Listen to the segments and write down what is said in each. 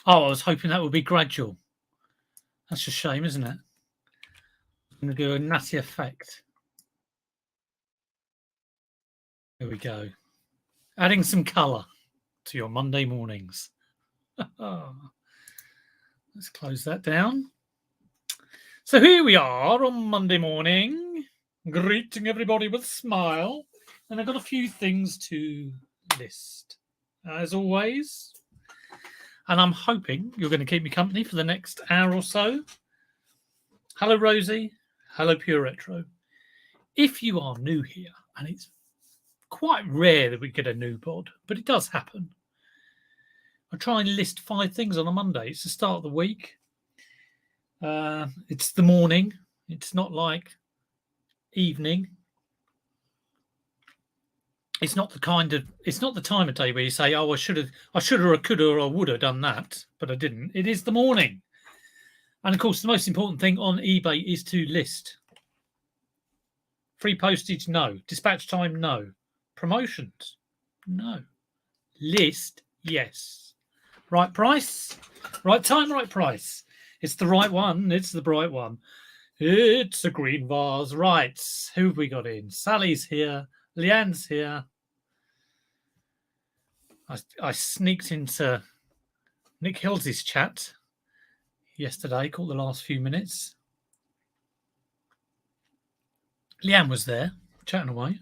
Oh, I was hoping that would be gradual. That's a shame, isn't it? I'm going to do a nutty effect. Here we go. Adding some colour to your Monday mornings. Let's close that down. So here we are on Monday morning, greeting everybody with a smile. And I've got a few things to list, as always. And I'm hoping you're going to keep me company for the next hour or so. Hello, Rosie. Hello, Pure Retro. If you are new here, and it's quite rare that we get a new pod, but it does happen. I try and list 5 things on a Monday. It's the start of the week. It's the morning. It's not like evening. It's not the time of day where you say, "Oh, I should have, or could have, or I would have done that," but I didn't. It is the morning, and of course, the most important thing on eBay is to list. Free postage, no. Dispatch time, no. Promotions, no. List, yes. Right price, right time, right price. It's the right one. It's the bright one. It's a green vase. Right. Who have we got in? Sally's here. Leanne's here. I sneaked into Nick Hills's chat yesterday, caught the last few minutes. Leanne was there, chatting away.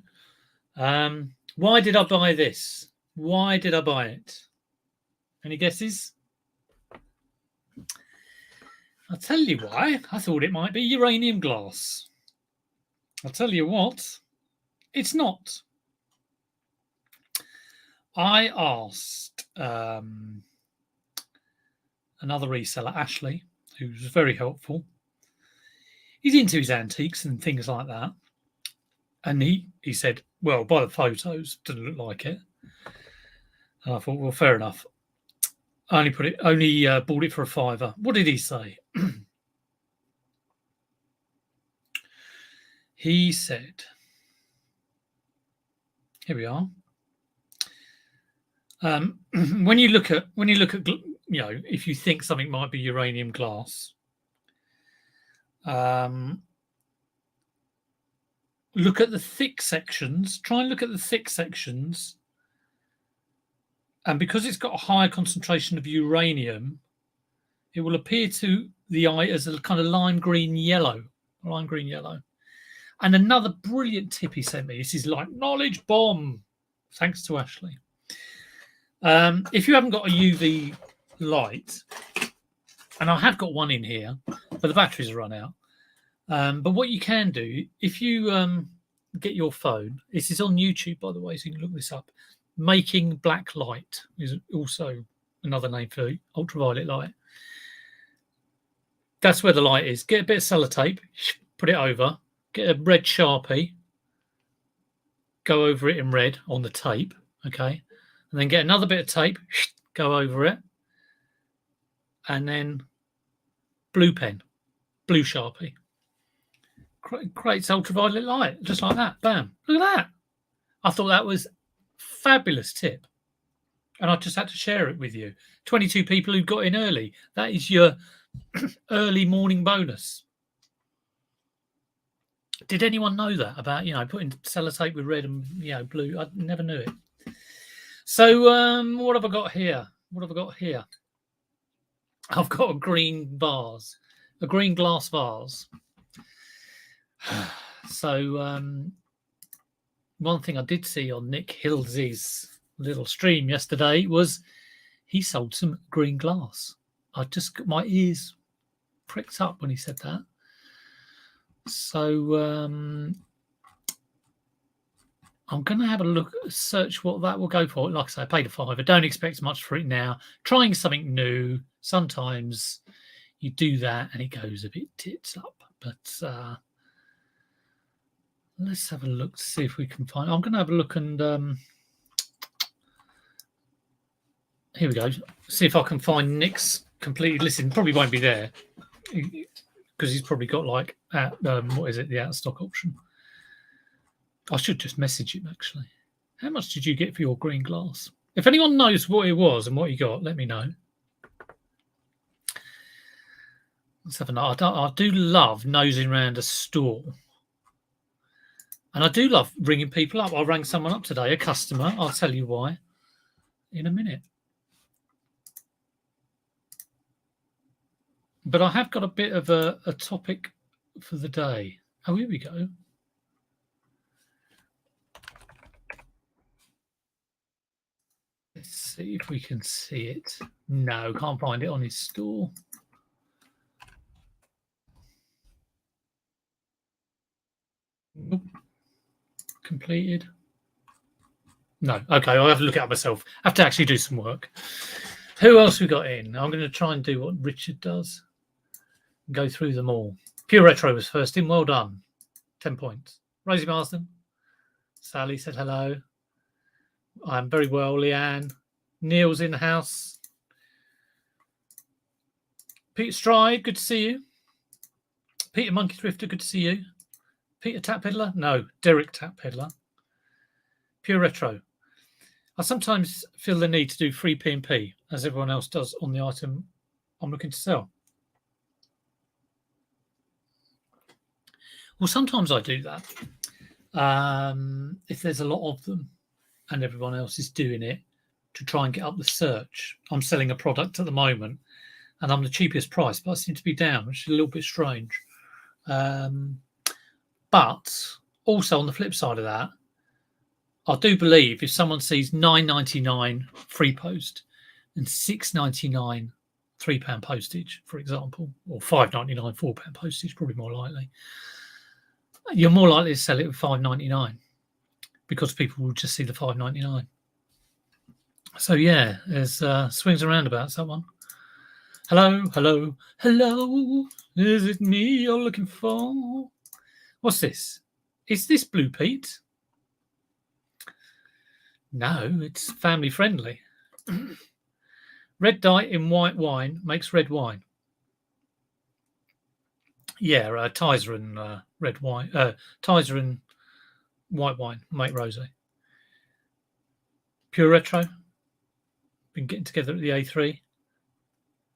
Why did I buy this? Why did I buy it? Any guesses? I'll tell you why. I thought it might be uranium glass. I'll tell you what, it's not. I asked another reseller, Ashley, who was very helpful. He's into his antiques and things like that. And he said, well, by the photos, doesn't look like it. And I thought, well, fair enough. I only bought it for £5. What did he say? He said, here we are. When you look at, if you think something might be uranium glass, look at the thick sections. Try and look at the thick sections. And because it's got a higher concentration of uranium, it will appear to the eye as a kind of lime green yellow. And another brilliant tip he sent me. This is like knowledge bomb. Thanks to Ashley. If you haven't got a UV light, and I have got one in here, but the batteries are run out. But what you can do, if you get your phone, this is on YouTube, by the way, so you can look this up. Making black light is also another name for ultraviolet light. That's where the light is. Get a bit of sellotape, put it over, get a red Sharpie, go over it in red on the tape, okay? And then get another bit of tape, go over it, and then blue pen, blue Sharpie. Creates ultraviolet light, just like that. Bam. Look at that. I thought that was a fabulous tip. And I just had to share it with you. 22 people who got in early. That is your early morning bonus. Did anyone know that about, putting sellotape with red and, blue? I never knew it. So what have I got here? I've got a green vase, a green glass vase. So one thing I did see on Nick Hills's little stream yesterday was he sold some green glass. I just got my ears pricked up when he said that. So I'm going to have a look, search what that will go for. Like I say, I paid £5. I don't expect much for it now. Trying something new. Sometimes you do that and it goes a bit tits up. But let's have a look to see if we can find. I'm going to have a look and here we go. See if I can find Nick's completed listing. Probably won't be there because he's probably got like the out of stock option. I should just message him actually. How much did you get for your green glass? If anyone knows what it was and what you got, let me know. Let's have a look. I do love nosing around a store. And I do love ringing people up. I rang someone up today, a customer. I'll tell you why in a minute. But I have got a bit of a topic for the day. Oh, here we go. Let's see if we can see it. No, can't find it on his store. Nope. Completed. No. Okay, I'll have to look it up myself. I have to actually do some work. Who else we got in? I'm going to try and do what Richard does. Go through them all. Pure Retro was first in. Well done. 10 points. Rosie Marsden. Sally said hello. I'm very well, Leanne. Neil's in the house. Peter Stride, good to see you. Peter Monkey Thrifter, good to see you. Peter Tap Peddler? No, Derek Tap Peddler. Pure Retro. I sometimes feel the need to do free P&P, as everyone else does on the item I'm looking to sell. Well, sometimes I do that. If there's a lot of them and everyone else is doing it to try and get up the search. I'm selling a product at the moment and I'm the cheapest price, but I seem to be down, which is a little bit strange. But also on the flip side of that, I do believe if someone sees £9.99 free post and £6.99 £3 postage, for example, or £5.99 £4 postage, probably more likely, you're more likely to sell it at £5.99 because people will just see the £5.99. So yeah, there's swings and roundabouts, that one. Hello, hello, hello. Is it me you're looking for? What's this? Is this Blue Pete? No, it's family friendly. Red dye in white wine makes red wine. Yeah, Tizer and red wine. Tizer and white wine make rosé. Pure Retro. Been getting together at the A3.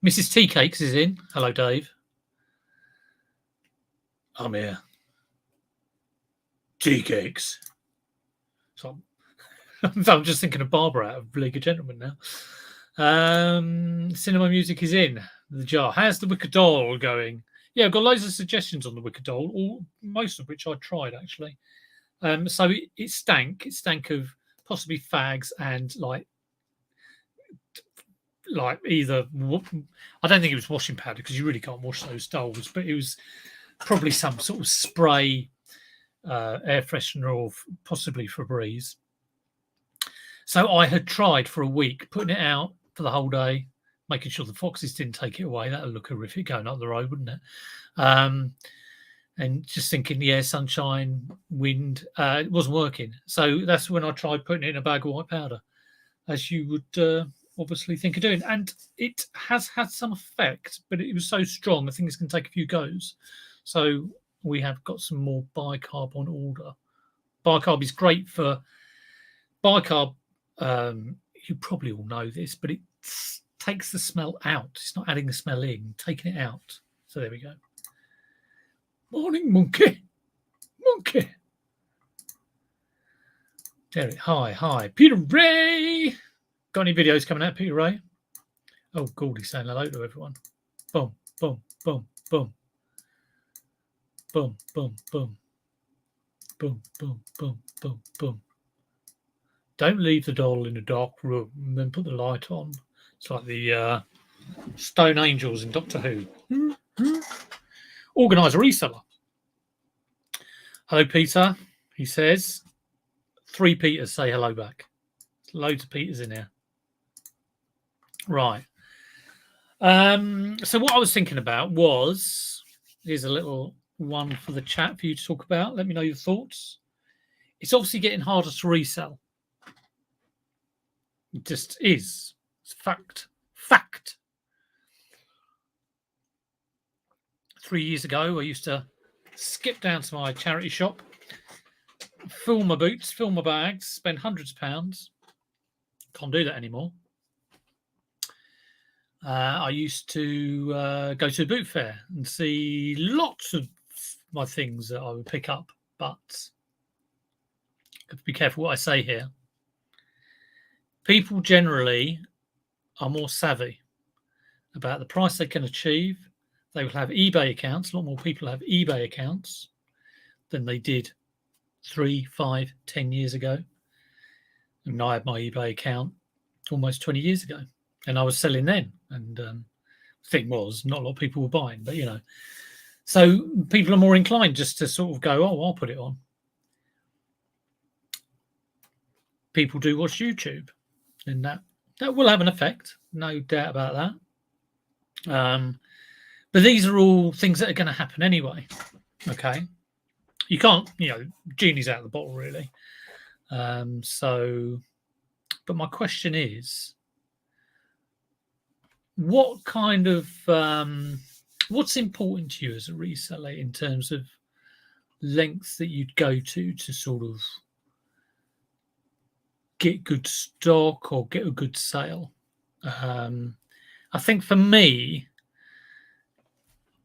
Mrs. Tea Cakes is in. Hello, Dave. I'm here. Tea Cakes. So I'm just thinking of Barbara out of League of Gentlemen now. Cinema Music is in the jar. How's the Wicker Doll going? Yeah, I've got loads of suggestions on the Wicker Doll, most of which I tried actually. So it stank. It stank of possibly fags and like either, I don't think it was washing powder because you really can't wash those dolls, but it was probably some sort of spray, air freshener, or possibly Febreze. So I had tried for a week putting it out for the whole day, making sure the foxes didn't take it away. That would look horrific going up the road, wouldn't it? And just thinking, yeah, sunshine, wind, it wasn't working. So that's when I tried putting it in a bag of white powder, as you would obviously think of doing. And it has had some effect, but it was so strong, I think it's going to take a few goes. So we have got some more bicarb on order. Bicarb is great for bicarb. You probably all know this, but it takes the smell out. It's not adding the smell in, taking it out. So there we go. Morning, monkey. Monkey. Derek, hi. Peter Ray. Got any videos coming out, Peter Ray? Oh, Goldie's saying hello to everyone. Boom, boom, boom, boom. Boom, boom, boom. Boom, boom, boom, boom, boom. Don't leave the doll in a dark room and then put the light on. It's like the Stone Angels in Doctor Who. Organise a reseller. Hello, Peter. He says. 3 Peters say hello back. Loads of Peters in here. Right. So what I was thinking about was, here's a little one for the chat for you to talk about. Let me know your thoughts. It's obviously getting harder to resell. It just is. It's fact. 3 years ago, I used to skip down to my charity shop, fill my boots, fill my bags, spend hundreds of pounds, Can't do that anymore. I used to go to a boot fair and see lots of my things that I would pick up, but I have to be careful what I say here. People generally are more savvy about the price they can achieve. They will have eBay accounts. A lot more people have eBay accounts than they did 3, 5, 10 years ago. And I had my eBay account almost 20 years ago, and I was selling then. And the thing was, not a lot of people were buying, but so people are more inclined just to sort of go, oh, I'll put it on. People do watch YouTube, and that will have an effect, no doubt about that. But these are all things that are going to happen anyway. Okay, you can't, genie's out of the bottle, really. But my question is, what kind of what's important to you as a reseller in terms of lengths that you'd go to sort of get good stock or get a good sale? I think for me,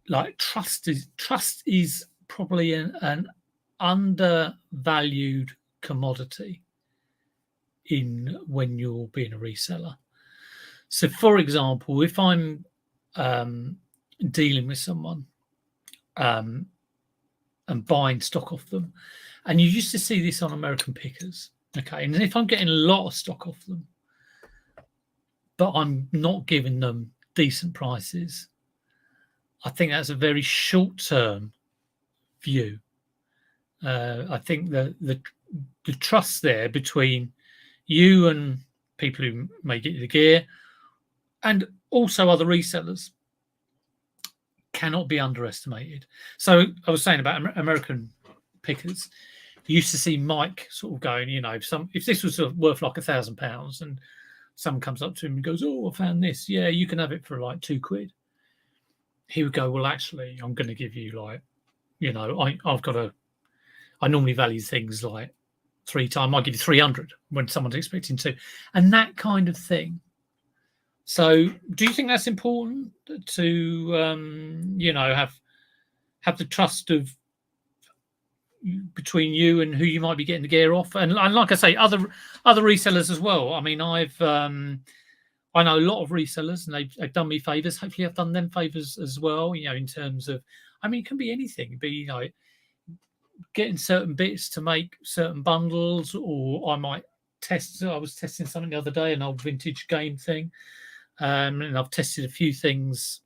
like trust is probably an undervalued commodity when you're being a reseller. So, for example, if I'm dealing with someone and buying stock off them, and you used to see this on American Pickers, okay, and if I'm getting a lot of stock off them, but I'm not giving them decent prices, I think that's a very short-term view. I think that the trust there between you and people who may get you the gear, and also other resellers, cannot be underestimated. So I was saying about American Pickers, you used to see Mike sort of going, if this was worth like £1,000 and someone comes up to him and goes, oh, I found this. Yeah, you can have it for like £2. He would go, well, actually, I'm going to give you like, I normally value things like 3 times. I give you 300 when someone's expecting 2, and that kind of thing. So, do you think that's important to, have the trust of between you and who you might be getting the gear off, and like I say, other resellers as well? I mean, I know a lot of resellers, and they've done me favors. Hopefully, I've done them favors as well. In terms of, I mean, it can be anything. It can be getting certain bits to make certain bundles, or I might test. I was testing something the other day, an old vintage game thing. And I've tested a few things,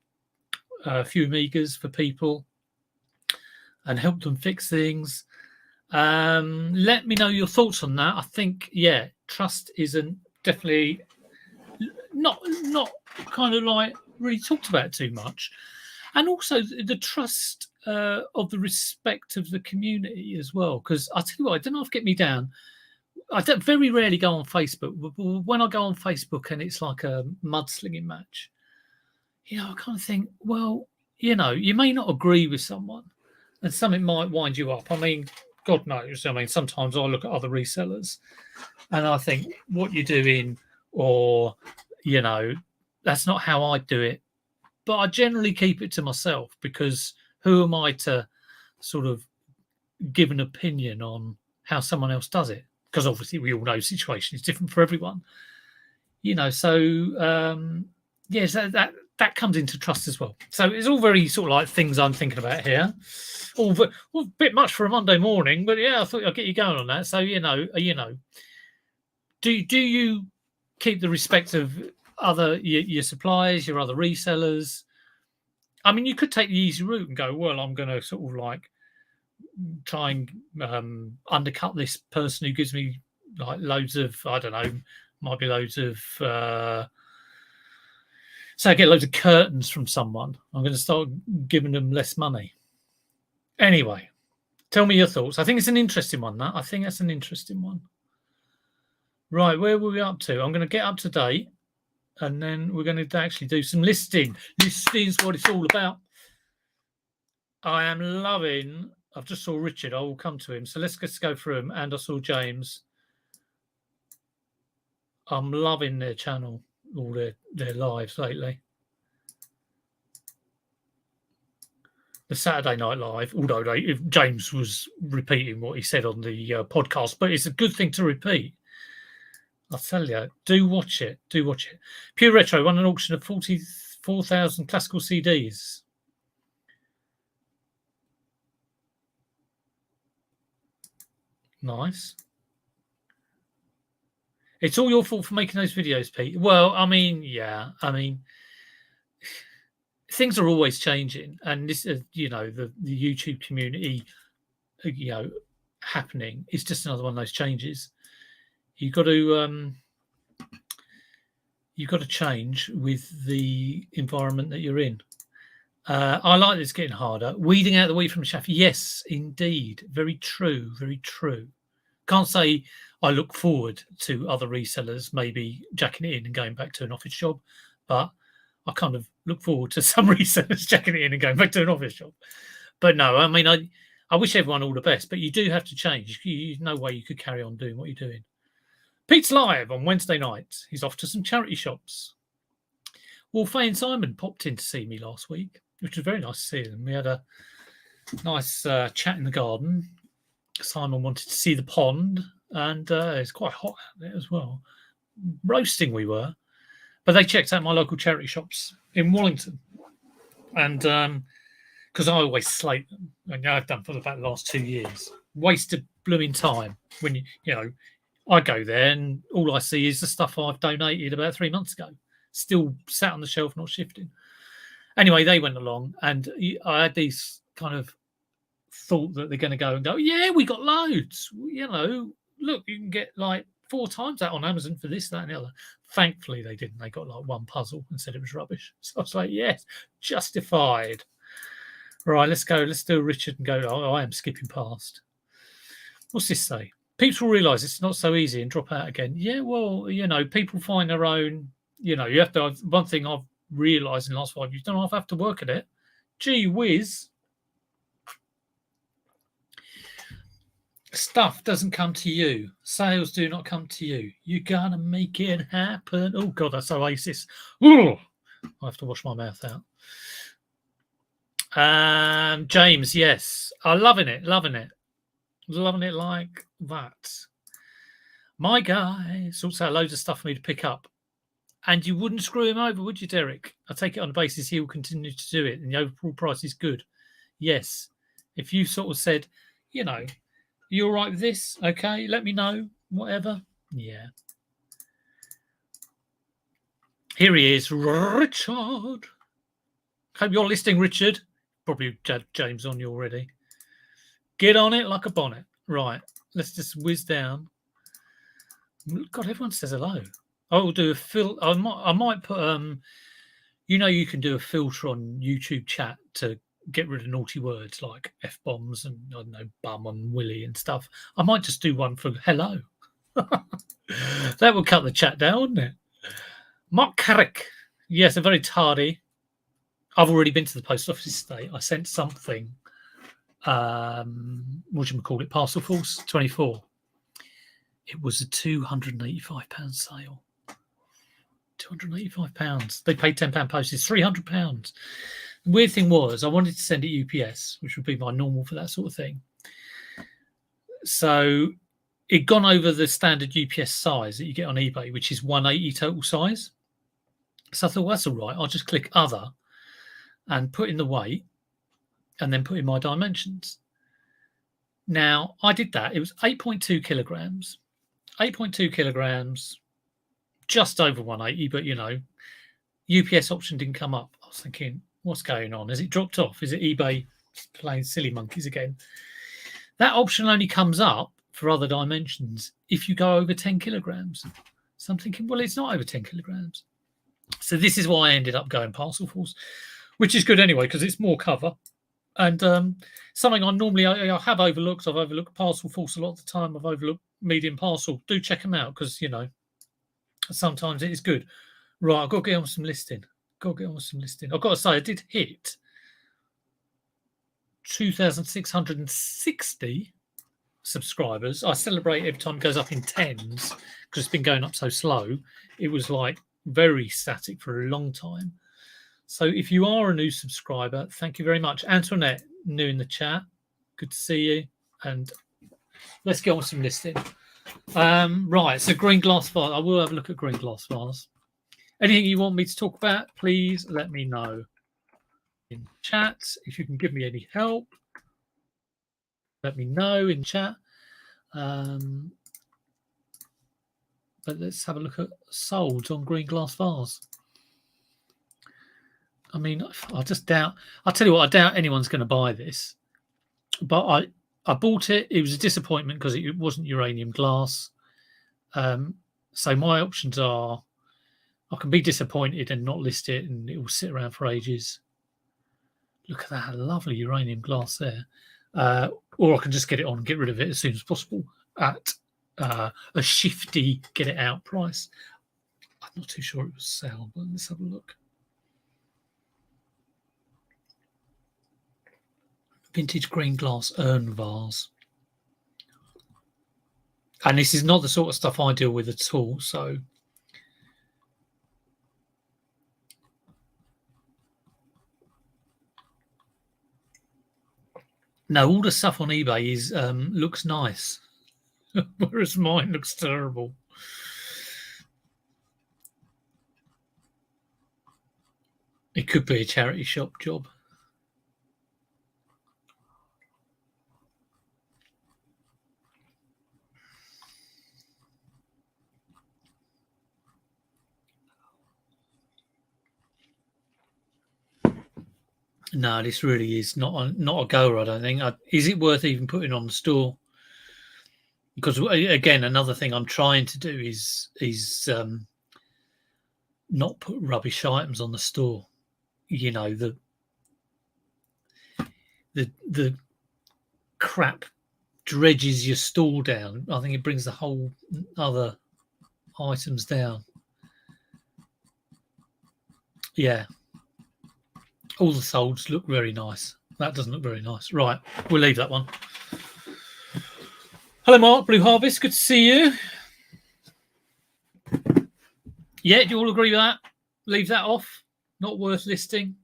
a few Amigas for people and helped them fix things. Let me know your thoughts on that. I think, trust isn't definitely not kind of like really talked about too much. And also the trust of the respect of the community as well. Because I tell you what, I don't know if get me down. I don't very rarely go on Facebook. When I go on Facebook and it's like a mudslinging match, I kind of think, well, you may not agree with someone and something might wind you up. I mean, God knows. I mean, sometimes I look at other resellers and I think what you're doing, or, that's not how I do it. But I generally keep it to myself, because who am I to sort of give an opinion on how someone else does it? Because obviously we all know the situation is different for everyone, so that comes into trust as well. So it's all very sort of like things I'm thinking about here, all a bit much for a Monday morning, but I thought I'd get you going on that. So do you keep the respect of your suppliers, your other resellers? I mean, you could take the easy route and go, well, I'm going to sort of like try and undercut this person who gives me like loads of, I don't know, might be loads of say I get loads of curtains from someone, I'm going to start giving them less money. Anyway, tell me your thoughts. I think it's an interesting one. I think that's an interesting one. Right, where were we up to? I'm going to get up to date, and then we're going to actually do some listing. Listing's what it's all about. I am loving, I've just saw Richard. I will come to him. So let's just go through him. And I saw James. I'm loving their channel, all their lives lately. The Saturday Night Live, although James was repeating what he said on the podcast, but it's a good thing to repeat. I'll tell you, do watch it. Do watch it. Pure Retro won an auction of 44,000 classical CDs. Nice. It's all your fault for making those videos, Pete. Well, I mean, yeah. I mean, things are always changing. And this, you know, the YouTube community, you know, happening is just another one of those changes. You've got to change with the environment that you're in. I like this getting harder. Weeding out the wheat from the chaff. Yes, indeed. Very true. Very true. Can't say I look forward to other resellers maybe jacking it in and going back to an office job, but I kind of look forward to some resellers jacking it in and going back to an office job. But no, I mean, I wish everyone all the best, but you do have to change. There's no way you could carry on doing what you're doing. Pete's live on Wednesday night. He's off to some charity shops. Wolfie and Simon popped in to see me last week, which was very nice to see them. We had a nice chat in the garden. Simon wanted to see the pond, and it's quite hot out there as well. Roasting we were. But they checked out my local charity shops in Wallington. And because I always slate them, and I've done for about the last 2 years. Wasted blooming time when you know, I go there and all I see is the stuff I've donated about 3 months ago, still sat on the shelf, not shifting. Anyway, they went along, and I had these kind of thought that they're going to go and go, yeah, we got loads. You know, look, you can get like 4 times that on Amazon for this, that, and the other. Thankfully, they didn't. They got like one puzzle and said it was rubbish. So I was like, yes, justified. Right, let's go. Let's do Richard and go. Oh, I am skipping past. What's this say? People realise it's not so easy and drop out again. Yeah, well, you know, people find their own, you know, you have to, one thing I've realised in the last 5 years, you don't have to work at it. Gee whiz. Stuff doesn't come to you. Sales do not come to you. You gotta make it happen. Oh, God, that's Oasis. Ooh, I have to wash my mouth out. James, yes. I'm loving it. Loving it like that. My guy sorts out loads of stuff for me to pick up. And you wouldn't screw him over, would you, Derek? I take it on the basis he will continue to do it and the overall price is good. Yes. If you sort of said, you know, you all right with this? Okay, let me know. Whatever. Yeah. Here he is, Richard. Hope you're listening, Richard. Probably had James on you already. Get on it like a bonnet. Right. Let's just whiz down. God, everyone says hello. I will do a I might put you know, you can do a filter on YouTube chat to get rid of naughty words like F-bombs and, I don't know, bum and willy and stuff. I might just do one for hello. That would cut the chat down, wouldn't it? Mark Carrick. Yes, a very tardy. I've already been to the post office today. I sent something. What do you call it? Parcel Force 24. It was a £285 sale. £285. They paid £10 postage, £300. The weird thing was, I wanted to send it UPS, which would be my normal for that sort of thing. So it'd gone over the standard UPS size that you get on eBay, which is 180 total size. So I thought, well, that's all right. I'll just click other and put in the weight and then put in my dimensions. Now, I did that. It was 8.2 kilograms. 8.2 kilograms, just over 180, but, you know, UPS option didn't come up. I was thinking, what's going on? Has it dropped off? Is it eBay playing silly monkeys again? That option only comes up for other dimensions if you go over 10 kilograms. So I'm thinking, well, it's not over 10 kilograms. So this is why I ended up going Parcel Force, which is good anyway, because it's more cover. And something I normally I have overlooked. I've overlooked Parcel Force a lot of the time. I've overlooked Medium Parcel. Do check them out because, you know, sometimes it is good. Right, I've got to get on some listing. I've got to say, I did hit 2,660 subscribers. I celebrate every time it goes up in tens because it's been going up so slow. It was like very static for a long time. So if you are a new subscriber, thank you very much. Antoinette, new in the chat. Good to see you. And let's get on with some listing. Right, so green glass vase. I will have a look at green glass vase. Anything you want me to talk about, please let me know in chat. If you can give me any help, let me know in chat. But let's have a look at solds on green glass vase. I mean, I just doubt. I'll tell you what, I doubt anyone's going to buy this. But I bought it. It was a disappointment because it wasn't uranium glass. So my options are I can be disappointed and not list it, and it will sit around for ages. Look at that lovely uranium glass there. Or I can just get it on and get rid of it as soon as possible at a shifty get it out price. I'm not too sure it will sell, but let's have a look. Vintage green glass urn vase. And this is not the sort of stuff I deal with at all, so no, all the stuff on eBay is looks nice, whereas mine looks terrible. It could be a charity shop job. No, this really is not a goer, I don't think. Is it worth even putting on the store? Because again, another thing I'm trying to do is not put rubbish items on the store. You know, the crap dredges your stall down. I think it brings the whole other items down. Yeah. All the solds look very nice. That doesn't look very nice. Right, we'll leave that one. Hello, Mark, Blue Harvest. Good to see you. Yeah, do you all agree with that? Leave that off. Not worth listing.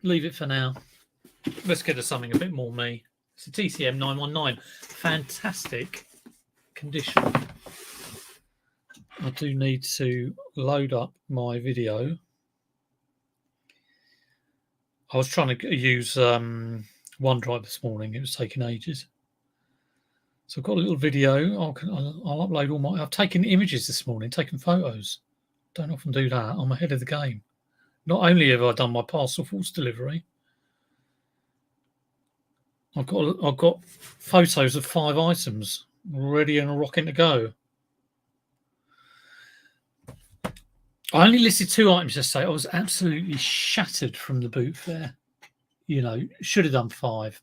Leave it for now. Let's get to something a bit more me. It's a TCM 919. Fantastic condition. I do need to load up my video. I was trying to use OneDrive this morning. It was taking ages. So I've got a little video. I'll upload all my... I've taken images this morning, taken photos. Don't often do that. I'm ahead of the game. Not only have I done my parcel force delivery, I've got photos of 5 items ready and rocking to go. I only listed 2 items yesterday. I was absolutely shattered from the boot fair. You know, should have done 5.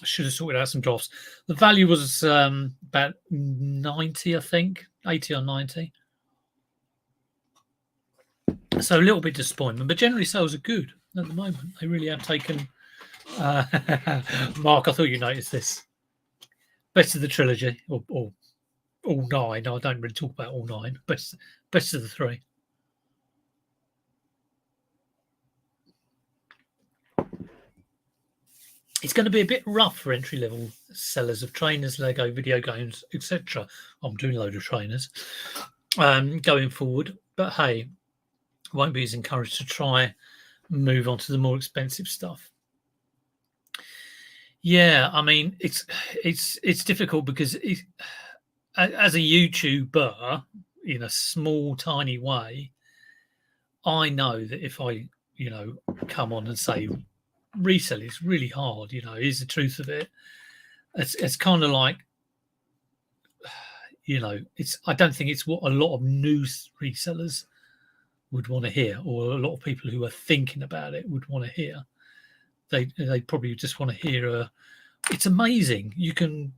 I should have sorted out some drafts. The value was about 90, I think, 80 or 90. So a little bit disappointment, but generally sales are good at the moment. They really have taken. Mark, I thought you noticed this. Best of the trilogy, or all 9. I don't really talk about all 9. Best of the 3. It's going to be a bit rough for entry-level sellers of trainers, Lego, video games, etc. I'm doing a load of trainers going forward. But hey, won't be as encouraged to try move on to the more expensive stuff. Yeah, I mean, it's difficult because as a YouTuber, in a small, tiny way, I know that if I, come on and say resell is really hard, is the truth of it. It's kind of like, I don't think it's what a lot of new resellers would want to hear, or a lot of people who are thinking about it would want to hear. They probably just want to hear it's amazing. You can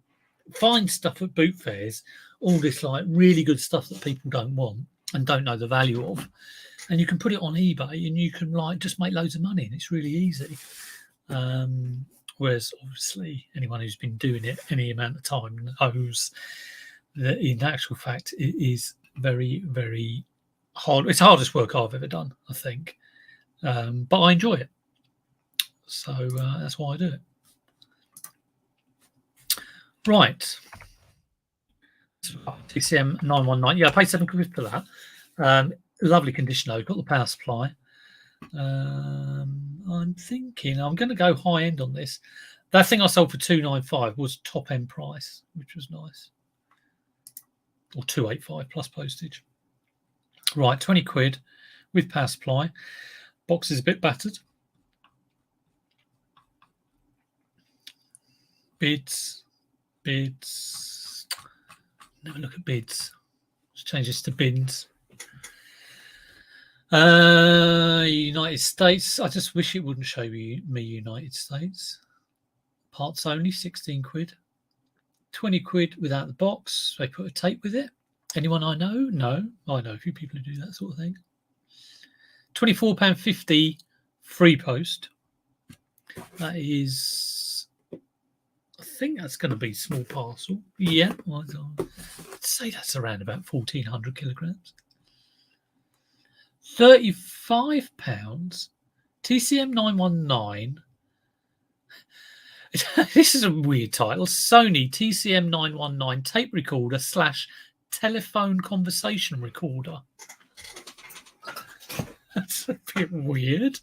find stuff at boot fairs, all this like really good stuff that people don't want and don't know the value of, and you can put it on eBay and you can like just make loads of money, and it's really easy. Whereas obviously anyone who's been doing it any amount of time knows that in actual fact it is very, very hard. It's the hardest work I've ever done, I think. But I enjoy it. So that's why I do it. Right. TCM 919. Yeah, I paid £7 for that. Lovely condition though. Got the power supply. I'm thinking I'm going to go high end on this. That thing I sold for £295 was top end price, which was nice. Or £285 plus postage. Right, £20 with power supply. Box is a bit battered. Bids. Never look at bids. Let's change this to bins. United States. I just wish it wouldn't show me United States. Parts only, £16. £20 without the box. They put a tape with it. Anyone I know? No. I know a few people who do that sort of thing. £24.50 free post. That is, I think that's going to be small parcel. Yeah. I'd say that's around about 1,400 kilograms. £35. TCM 919. This is a weird title. Sony TCM 919 tape recorder / telephone conversation recorder. That's a bit weird.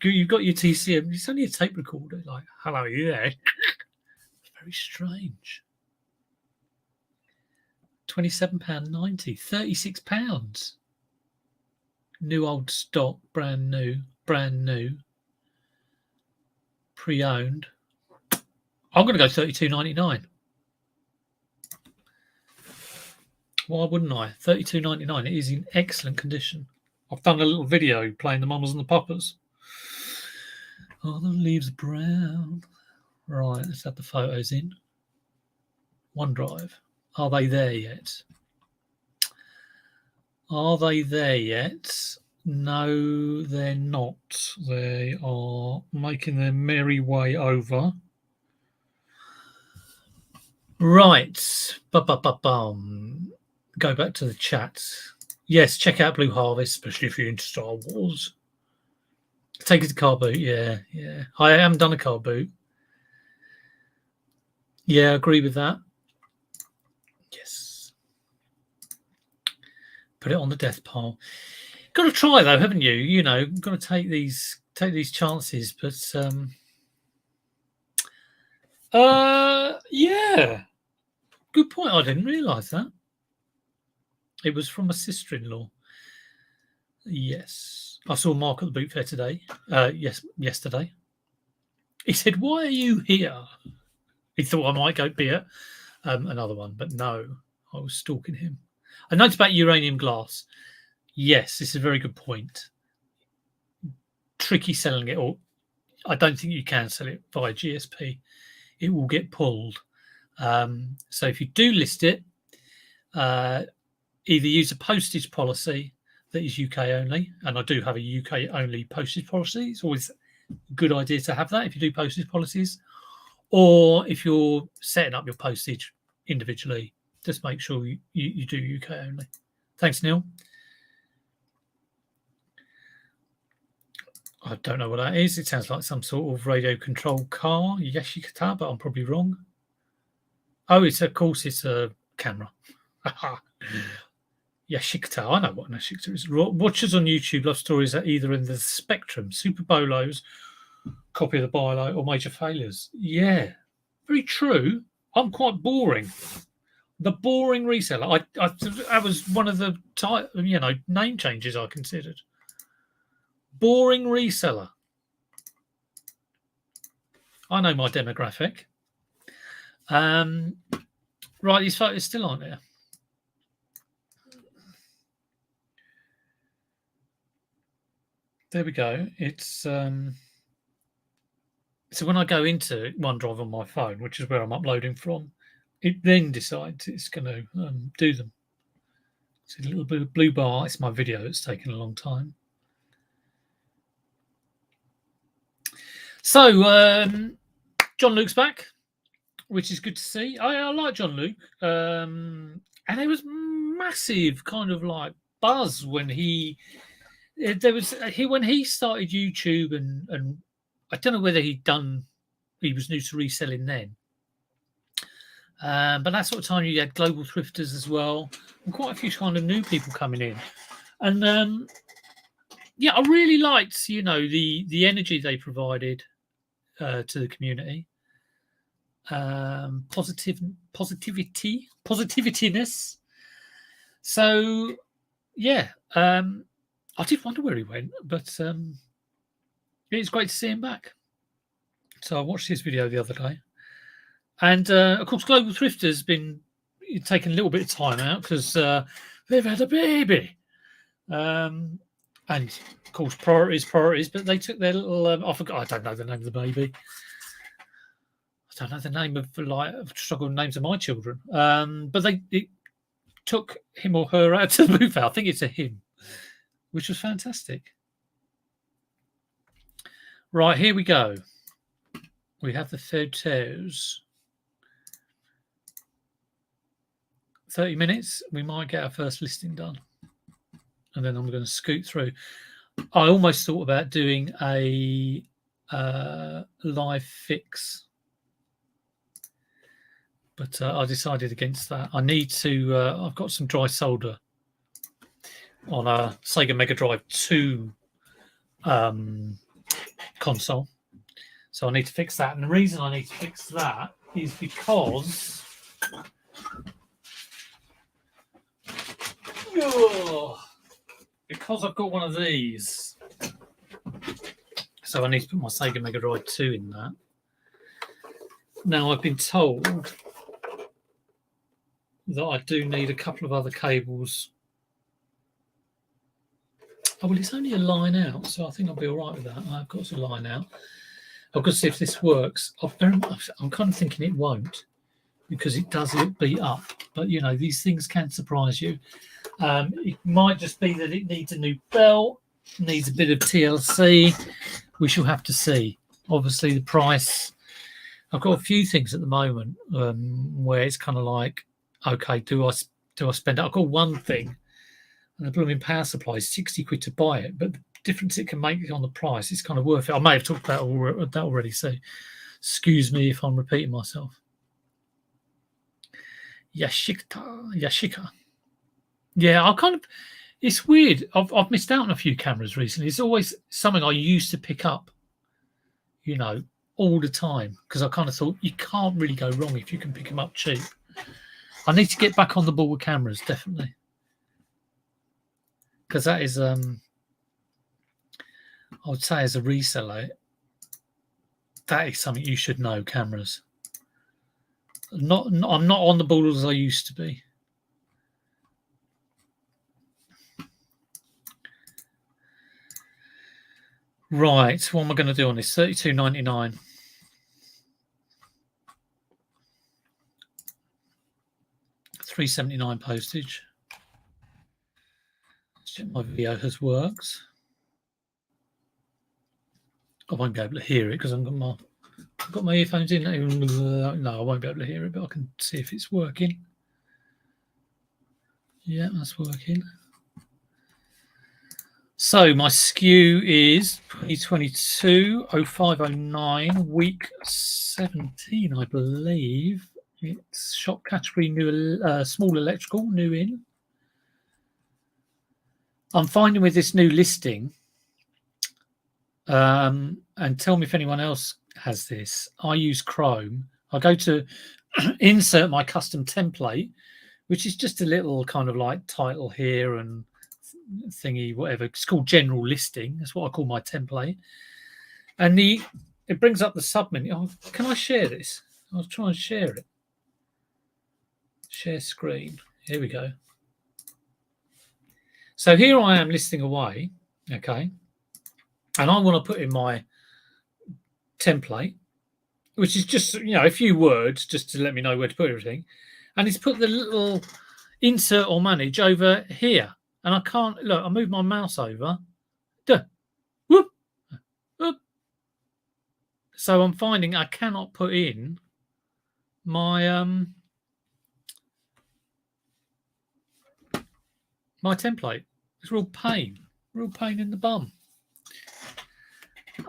You've got your TCM. It's only a tape recorder. Like, hello, are you there? Very strange. £27.90. £36. New old stock, brand new, pre-owned. I'm going to go £32.99. Why wouldn't I? £32.99. It is in excellent condition. I've done a little video playing the Mamas and the Papas. Oh, the leaves are brown. Right, let's have the photos in. OneDrive. Are they there yet? Are they there yet? No, they're not. They are making their merry way over. Right. Bum. Go back to the chat. Yes, check out Blue Harvest, especially if you're into Star Wars. Take it to car boot. Yeah. I haven't done a car boot. Yeah, I agree with that. Yes. Put it on the death pile. Got to try though, haven't you? You know, got to take these chances. But yeah, good point. I didn't realise that. It was from a sister-in-law. Yes, I saw Mark at the boot fair today. Yesterday. He said, "Why are you here?" He thought I might go beer another one, but no, I was stalking him. I noticed about uranium glass. Yes, this is a very good point. Tricky selling it, or I don't think you can sell it via GSP. It will get pulled. So if you do list it, either use a postage policy that is UK only, and I do have a UK only postage policy. It's always a good idea to have that if you do postage policies. Or if you're setting up your postage individually, just make sure you do UK only. Thanks, Neil. I don't know what that is. It sounds like some sort of radio controlled car, Yeshikata, but I'm probably wrong. Oh, of course it's a camera. Yeshikata, I know what an Yeshikata is. Watchers on YouTube love stories that either in the spectrum, Super Bolos, copy of the Bilo, or major failures. Yeah, very true. I'm quite boring. The boring reseller. That was one of the name changes I considered. Boring reseller. I know my demographic. Right, these photos still aren't there. There we go. It's so when I go into OneDrive on my phone, which is where I'm uploading from, it then decides it's going to do them. It's a little bit of blue bar. It's my video. It's taken a long time. So John Luke's back, which is good to see. I like John Luke. And there was massive kind of like buzz when he when he started YouTube, and I don't know whether he was new to reselling then. But that sort of time you had global thrifters as well, and quite a few kind of new people coming in. And yeah, I really liked, the energy they provided to the community. Positivityness. So yeah, I did wonder where he went, but it's great to see him back. So I watched his video the other day. And of course, Global Thrifter's been taking a little bit of time out because they've had a baby. And of course, priorities. But they took their little. I forgot. I don't know the name of the baby. I don't know the name of I've struggled with names of my children. But it took him or her out to the buffet. I think it's a him, which was fantastic. Right, here we go. We have the photos. 30 minutes, we might get our first listing done. And then I'm going to scoot through. I almost thought about doing a live fix, but I decided against that. I need to, I've got some dry solder on a Sega Mega Drive 2 console. So I need to fix that. And the reason I need to fix that is because I've got one of these. So I need to put my Sega Mega Drive 2 in that. Now I've been told that I do need a couple of other cables. Oh, well, it's only a line out, so I think I'll be all right with that. I've got a line out. I've got to see if this works. I'm kind of thinking it won't, because it does look beat up. But, these things can surprise you. It might just be that it needs a new belt, needs a bit of TLC. We shall have to see. Obviously, the price. I've got a few things at the moment where it's kind of like, okay, do I spend it? I've got one thing, and the blooming power supply is 60 quid to buy it, but the difference it can make on the price is kind of worth it. I may have talked about that already, so excuse me if I'm repeating myself. Yashica. Yeah, it's weird. I've missed out on a few cameras recently. It's always something I used to pick up, all the time, because I kind of thought you can't really go wrong if you can pick them up cheap. I need to get back on the ball with cameras, definitely, because that is, I would say, as a reseller, that is something you should know. Cameras. I'm not on the ball as I used to be. Right, what am I going to do on this? $32.99. $3.79 postage. Let's check my video has worked. I won't be able to hear it because I've got my earphones in. No, I won't be able to hear it, but I can see if it's working. Yeah, that's working. So my SKU is 2022-0509, week 17, I believe. It's shop category new, small electrical, new in. I'm finding with this new listing, and tell me if anyone else has this. I use Chrome. I go to insert my custom template, which is just a little kind of like title here and thingy, whatever. It's called general listing. That's what I call my template. And it brings up the submenu. Oh, can I share this? I'll try and share it. Share screen. Here we go. So here I am listing away. Okay. And I want to put in my template, which is just, a few words just to let me know where to put everything. And it's put the little insert or manage over here. And I can't, look, I move my mouse over. Duh, whoop, whoop. So I'm finding I cannot put in my my template. It's a real pain in the bum.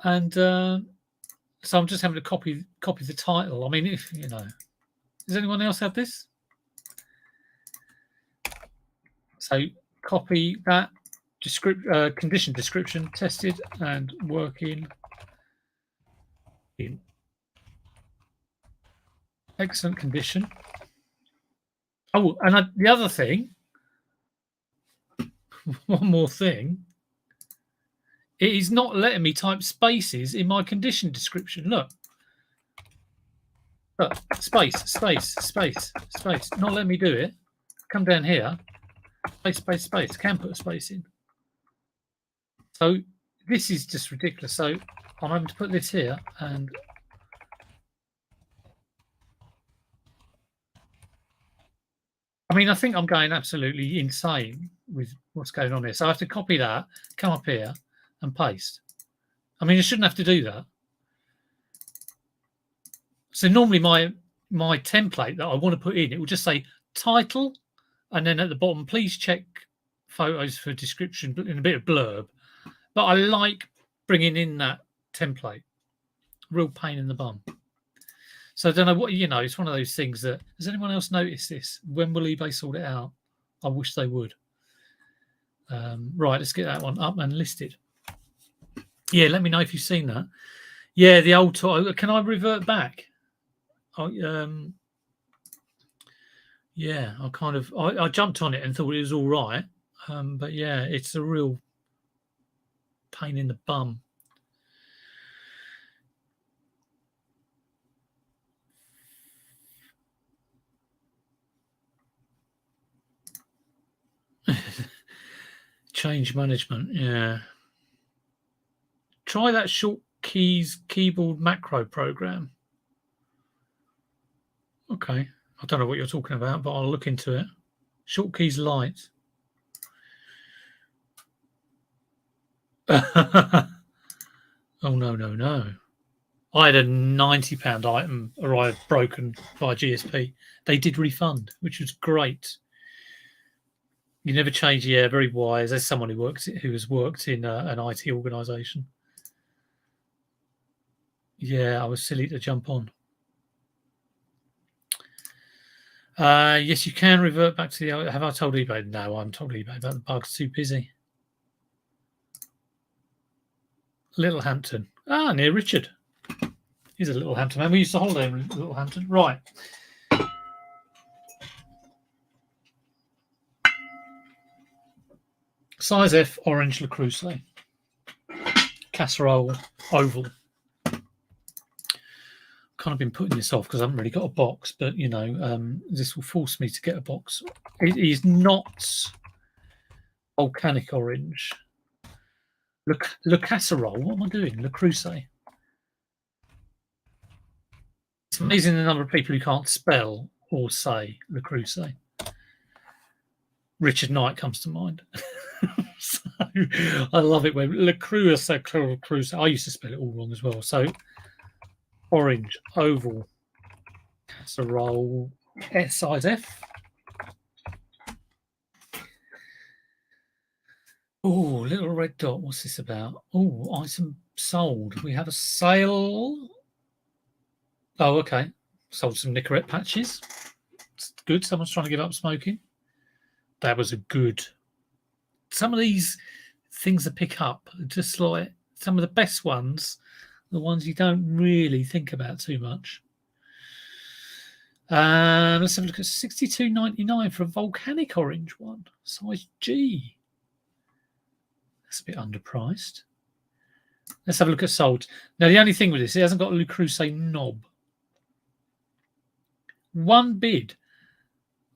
And so I'm just having to copy the title. I mean, if you know, does anyone else have this? So copy that condition description, tested and working in excellent condition. Oh, and the other thing, one more thing, it is not letting me type spaces in my condition description. Look, space, not letting me do it. Come down here, space. Can put a space in. So this is just ridiculous. So I'm having to put this here, and I mean, I think I'm going absolutely insane with what's going on here. So I have to copy that, come up here, and paste. I mean, I shouldn't have to do that. So normally my template that I want to put in, it will just say title, and then at the bottom, please check photos for description in a bit of blurb. But I like bringing in that template. Real pain in the bum. So I don't know what, it's one of those things that, has anyone else noticed this? When will eBay sort it out? I wish they would. Right, let's get that one up and listed. Yeah, let me know if you've seen that. Yeah, the old toy. Can I revert back? Yeah, I jumped on it and thought it was all right. But yeah, it's a real pain in the bum. Change management, yeah. Try that short keys keyboard macro program. Okay. I don't know what you're talking about, but I'll look into it. Short keys light. Oh, no. I had a £90 item arrive broken by GSP. They did refund, which was great. You never change. Yeah, very wise. As someone who has worked in an IT organisation. Yeah, I was silly to jump on. Yes, you can revert back to the. Have I told eBay? No, I haven't told eBay about the bugs. Too busy. Littlehampton. Near Richard. He's a Littlehampton man. We used to holiday in Littlehampton. Right. Size F, orange Le Crusade. Casserole, oval. Kind of been putting this off because I haven't really got a box, but this will force me to get a box. It is not volcanic orange. Le Casserole. What am I doing? Le Crusade. It's amazing the number of people who can't spell or say Le Crusade. Richard Knight comes to mind. So I love it when Le Crusade. I used to spell it all wrong as well. So orange, oval, casserole, size F. Oh, little red dot. What's this about? Oh, item sold. We have a sale. Oh, okay. Sold some Nicorette patches. It's good. Someone's trying to give up smoking. That was a good. Some of these things to pick up, just like some of the best ones, the ones you don't really think about too much. Let's have a look at $62.99 for a volcanic orange one, size G. That's a bit underpriced. Let's have a look at sold. Now, the only thing with this, it hasn't got a Le Crusade knob. One bid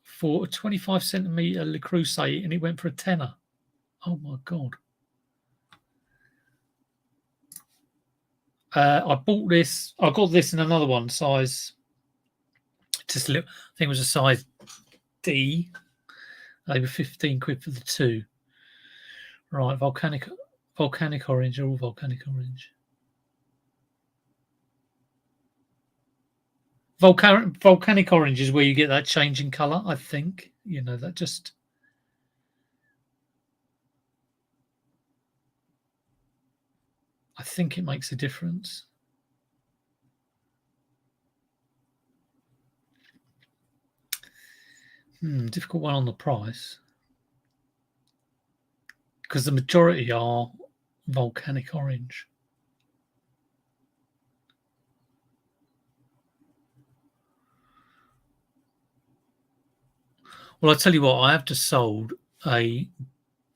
for a 25 centimetre Le Crusade, and it went for a tenner. Oh my God. I bought this. I got this in another one, size. Just a little. I think it was a size D. They were 15 quid for the two. Right, volcanic orange, all volcanic orange. Volcanic orange is where you get that change in colour, I think. You know, that just... I think it makes a difference. Difficult one on the price. Because the majority are volcanic orange. Well, I tell you what, I have just sold a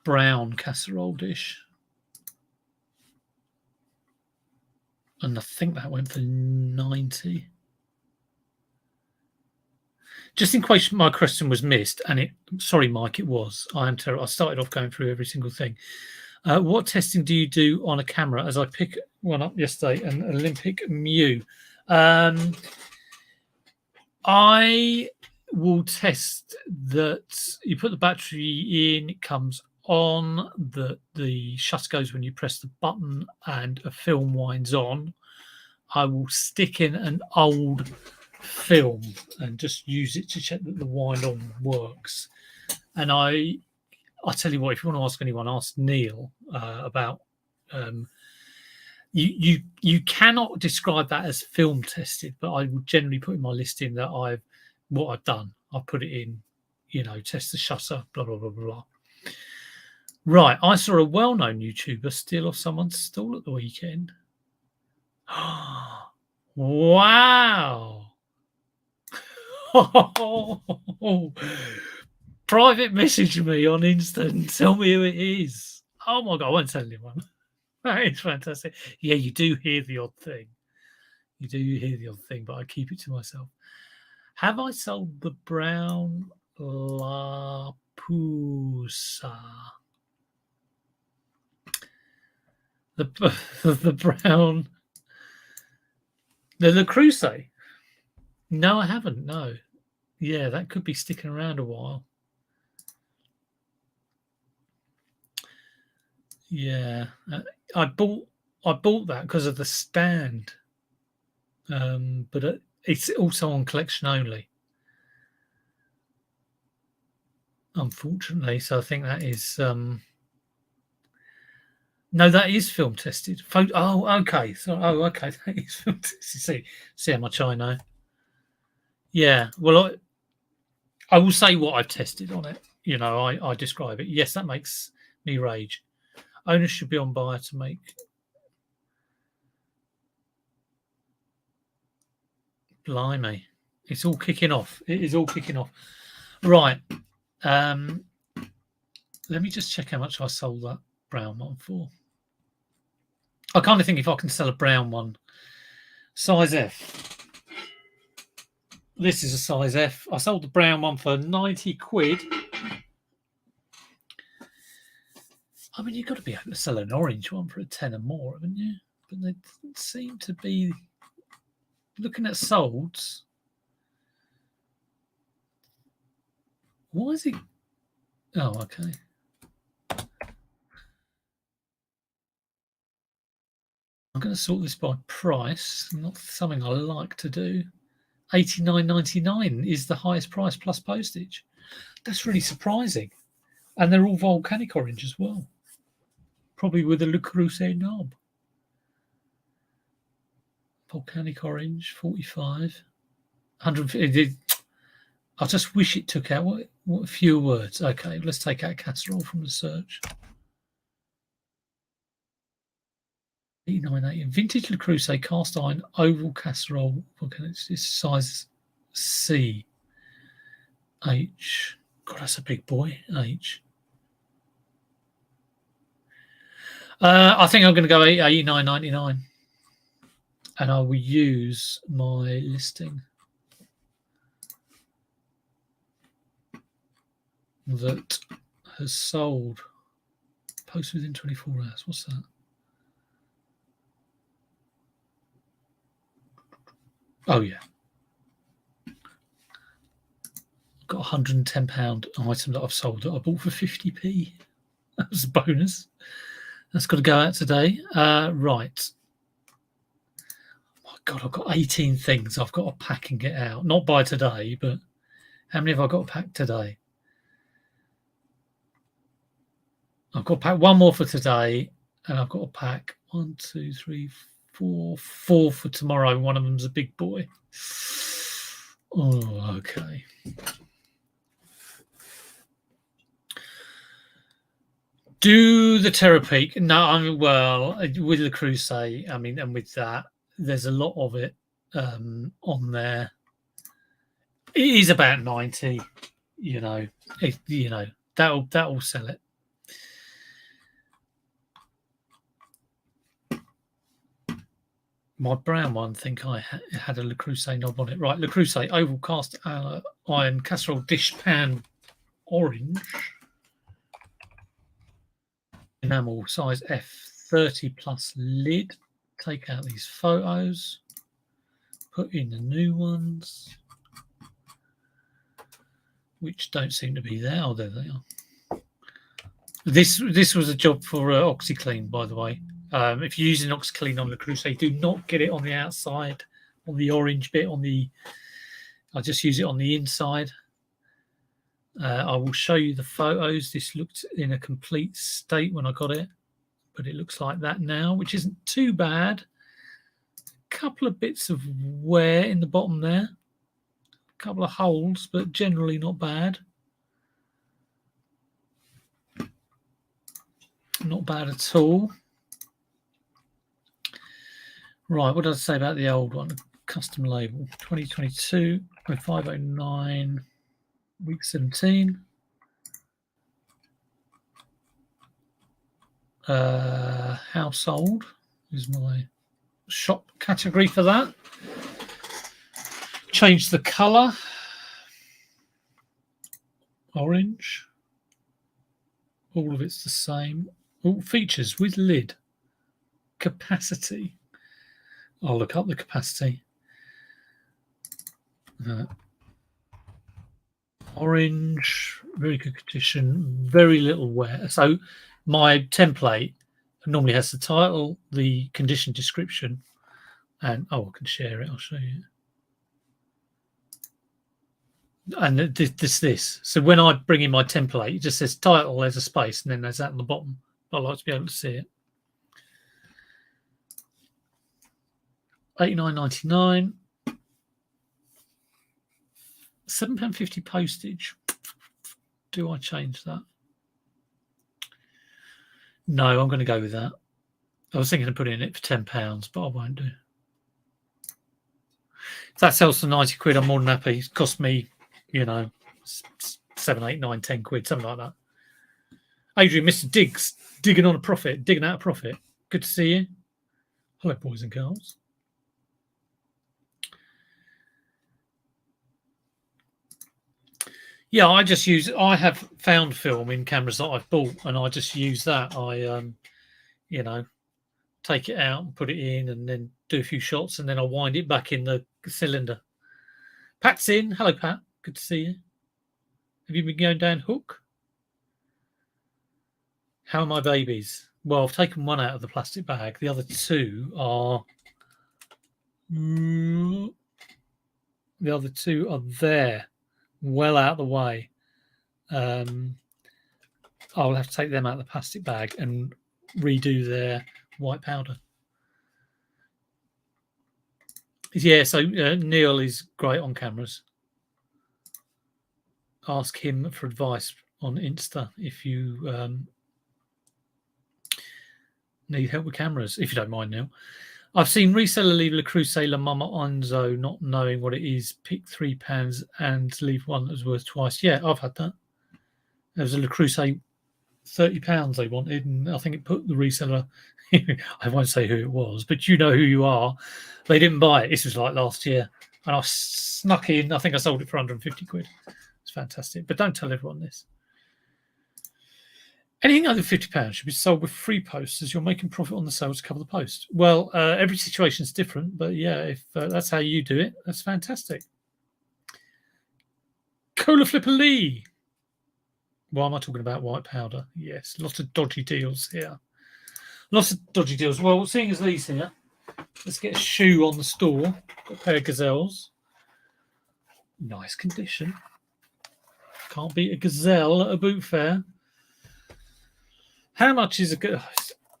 brown casserole dish. And I think that went for 90. Just in case my question was missed, and sorry, Mike, it was. I am terrible. I started off going through every single thing. What testing do you do on a camera? As I pick one up yesterday, an Olympic Mew. I will test that you put the battery in, it comes on, the shutter goes when you press the button, and a film winds on. I will stick in an old film and just use it to check that the wind on works. And I tell you what, if you want to ask anyone, ask Neil about you cannot describe that as film tested, but I would generally put in my listing that what I've done. I've put it in, you know, test the shutter, blah blah blah blah. Right, I saw a well-known YouTuber steal off someone's stall at the weekend. Wow. Private message me on Insta and tell me who it is. Oh my God, I won't tell anyone. It's fantastic. Yeah, you do hear the odd thing. You do hear the odd thing, but I keep it to myself. Have I sold the brown La Pusa? The brown... The Crusade? No, I haven't, no. Yeah, that could be sticking around a while. Yeah, I bought that because of the stand, but it's also on collection only, unfortunately. So I think that is no, that is film tested. Oh, okay. So okay, that is film tested. See how much I know. Yeah, well, I will say what I've tested on it. You know, I describe it. Yes, that makes me rage. Owners should be on buyer to make. Blimey, it's all kicking off. It is all kicking off. Right. Let me just check how much I sold that brown one for. I kind of think if I can sell a brown one, size F. This is a size F. I sold the brown one for 90 quid. I mean, you've got to be able to sell an orange one for a 10 or more, haven't you? But they seem to be looking at solds. Why is it? Oh, okay. I'm going to sort this by price. Not something I like to do. $89.99 is the highest price plus postage. That's really surprising. And they're all volcanic orange as well. Probably with a Le Creuset knob. Volcanic orange, 45. 150. I just wish it took out what fewer words. Okay, let's take out casserole from the search. 898. Vintage Le Creuset cast iron oval casserole. It's size C. H. God, that's a big boy. H. I think I'm going to go $89.99, and I will use my listing that has sold. Post within 24 hours. What's that? Oh yeah, got £110 item that I've sold that I bought for 50p. That was a bonus. That's got to go out today. Right. My God, I've got 18 things I've got to pack and get out. Not by today, but how many have I got to pack today? I've got to pack one more for today, and I've got to pack 1, 2, 3, 4 for tomorrow. One of them's a big boy. Oh, okay. Do the Terror Peak? No, I mean, well, with the Crusade, I mean, and with that, there's a lot of it on there. It is about 90, you know. That'll sell it. My brown one, think I had a Le Creuset knob on it. Right, Le Creuset oval cast iron casserole dish pan orange. Enamel size F30 plus lid. Take out these photos. Put in the new ones, which don't seem to be there. Oh, there they are. This was a job for OxyClean, by the way. If you're using OxyClean on the Crusade, do not get it on the outside, on the orange bit. I just use it on the inside. I will show you the photos. This looked in a complete state when I got it, but it looks like that now, which isn't too bad. A couple of bits of wear in the bottom there, a couple of holes, but generally not bad. Not bad at all. Right, what did I say about the old one? Custom label, 2022, 509, week 17. Household is my shop category for that. Change the colour. Orange. All of it's the same. All features with lid. Capacity. I'll look up the capacity. Orange, very good condition, very little wear. So my template normally has the title, the condition description, and I can share it. I'll show you. And this. So when I bring in my template, it just says title, there's a space, and then there's that on the bottom. I like to be able to see it. £89.99. £7.50 postage. Do I change that? No, I'm going to go with that. I was thinking of putting it for £10, but I won't do. If that sells for 90 quid, I'm more than happy. It's cost me, 7, 8, 9, 10 quid, something like that. Adrian, Mr. Diggs, digging out a profit. Good to see you. Hello, boys and girls. Yeah, I have found film in cameras that I've bought, and I just use that. I, take it out and put it in, and then do a few shots, and then I wind it back in the cylinder. Pat's in. Hello, Pat. Good to see you. Have you been going down hook? How are my babies? Well, I've taken one out of the plastic bag. The other two are... The other two are there, well out of the way. I'll have to take them out of the plastic bag and redo their white powder. Yeah, so Neil is great on cameras. Ask him for advice on Insta if you need help with cameras, if you don't mind, Neil. I've seen reseller leave Le Creuset La Mama Onzo not knowing what it is, pick 3 pans and leave one that's worth twice. Yeah, I've had that. There was a Le Creuset £30 they wanted, and I think it put the reseller, I won't say who it was, but you know who you are. They didn't buy it. This was like last year. And I snuck in. I think I sold it for 150 quid. It's fantastic. But don't tell everyone this. Anything over £50 should be sold with free posts, as you're making profit on the sales to cover the post. Well, every situation is different, but yeah, if that's how you do it, that's fantastic. Cola Flipper Lee. Why am I talking about white powder? Yes, lots of dodgy deals here. Lots of dodgy deals. Well, seeing as Lee's here, Let's get a shoe on the store. Got a pair of Gazelles. Nice condition. Can't beat a Gazelle at a boot fair. How much is a good?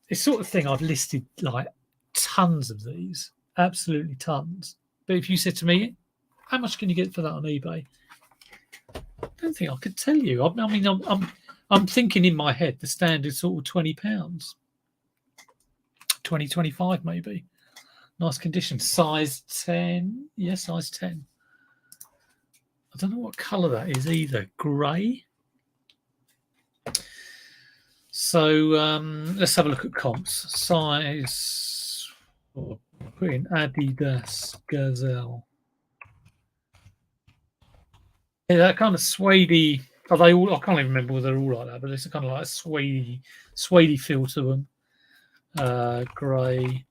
It's sort of thing I've listed like tons of these, absolutely tons. But if you said to me, how much can you get for that on eBay? I don't think I could tell you. I mean, I'm thinking in my head the standard sort of £20, 20, 25 maybe. Nice condition. Size 10. Yeah, size 10. I don't know what colour that is either. Grey. So let's have a look at comps. Size. Oh, put in Adidas Gazelle. Yeah, that kind of suede-y. Are they all? I can't even remember whether they're all like that, but it's a kind of like a suede feel to them. Grey.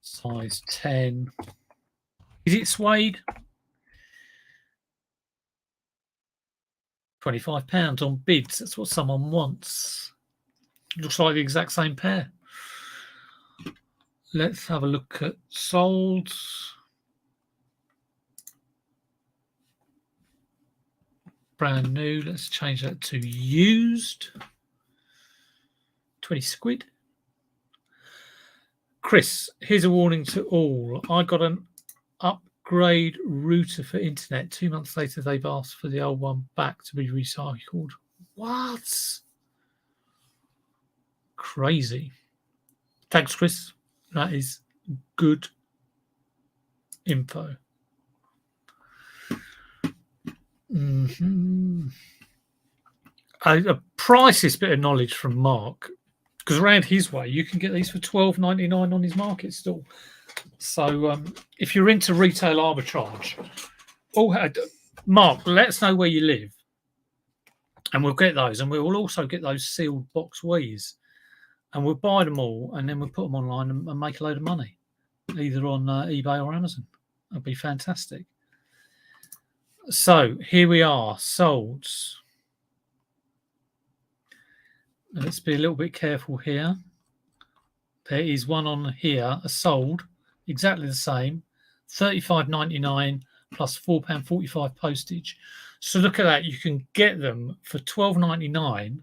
Size 10. Is it suede? £25 on bids. That's what someone wants. Looks like the exact same pair. Let's have a look at sold. Brand new. Let's change that to used. 20 squid. Chris, here's a warning to all. I got an upgrade router for internet. 2 months later, they've asked for the old one back to be recycled. What? Crazy. Thanks, Chris. That is good info. A priceless bit of knowledge from Mark, because around his way you can get these for $12.99 on his market stall. So if you're into retail arbitrage, Mark, let us know where you live and we'll get those, and we'll also get those sealed box Wiis, and we'll buy them all and then we'll put them online and make a load of money, either on eBay or Amazon. That'd be fantastic. So here we are, sold. Let's be a little bit careful here. There is one on here, a sold, exactly the same, $35.99 plus £4.45 postage. So look at that. You can get them for $12.99,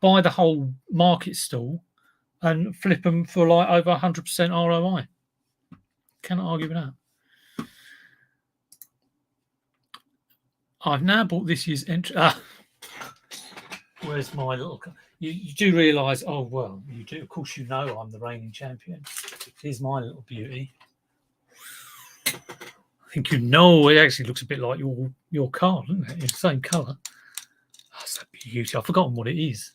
buy the whole market stall, and flip them for like over 100% ROI. Cannot argue with that. I've now bought this year's entry. Where's my little... You do realise, oh, well, you do. Of course, you know I'm the reigning champion. Here's my little beauty. I think you know it actually looks a bit like your car, doesn't it? It's the same colour. That's a beauty. I've forgotten what it is.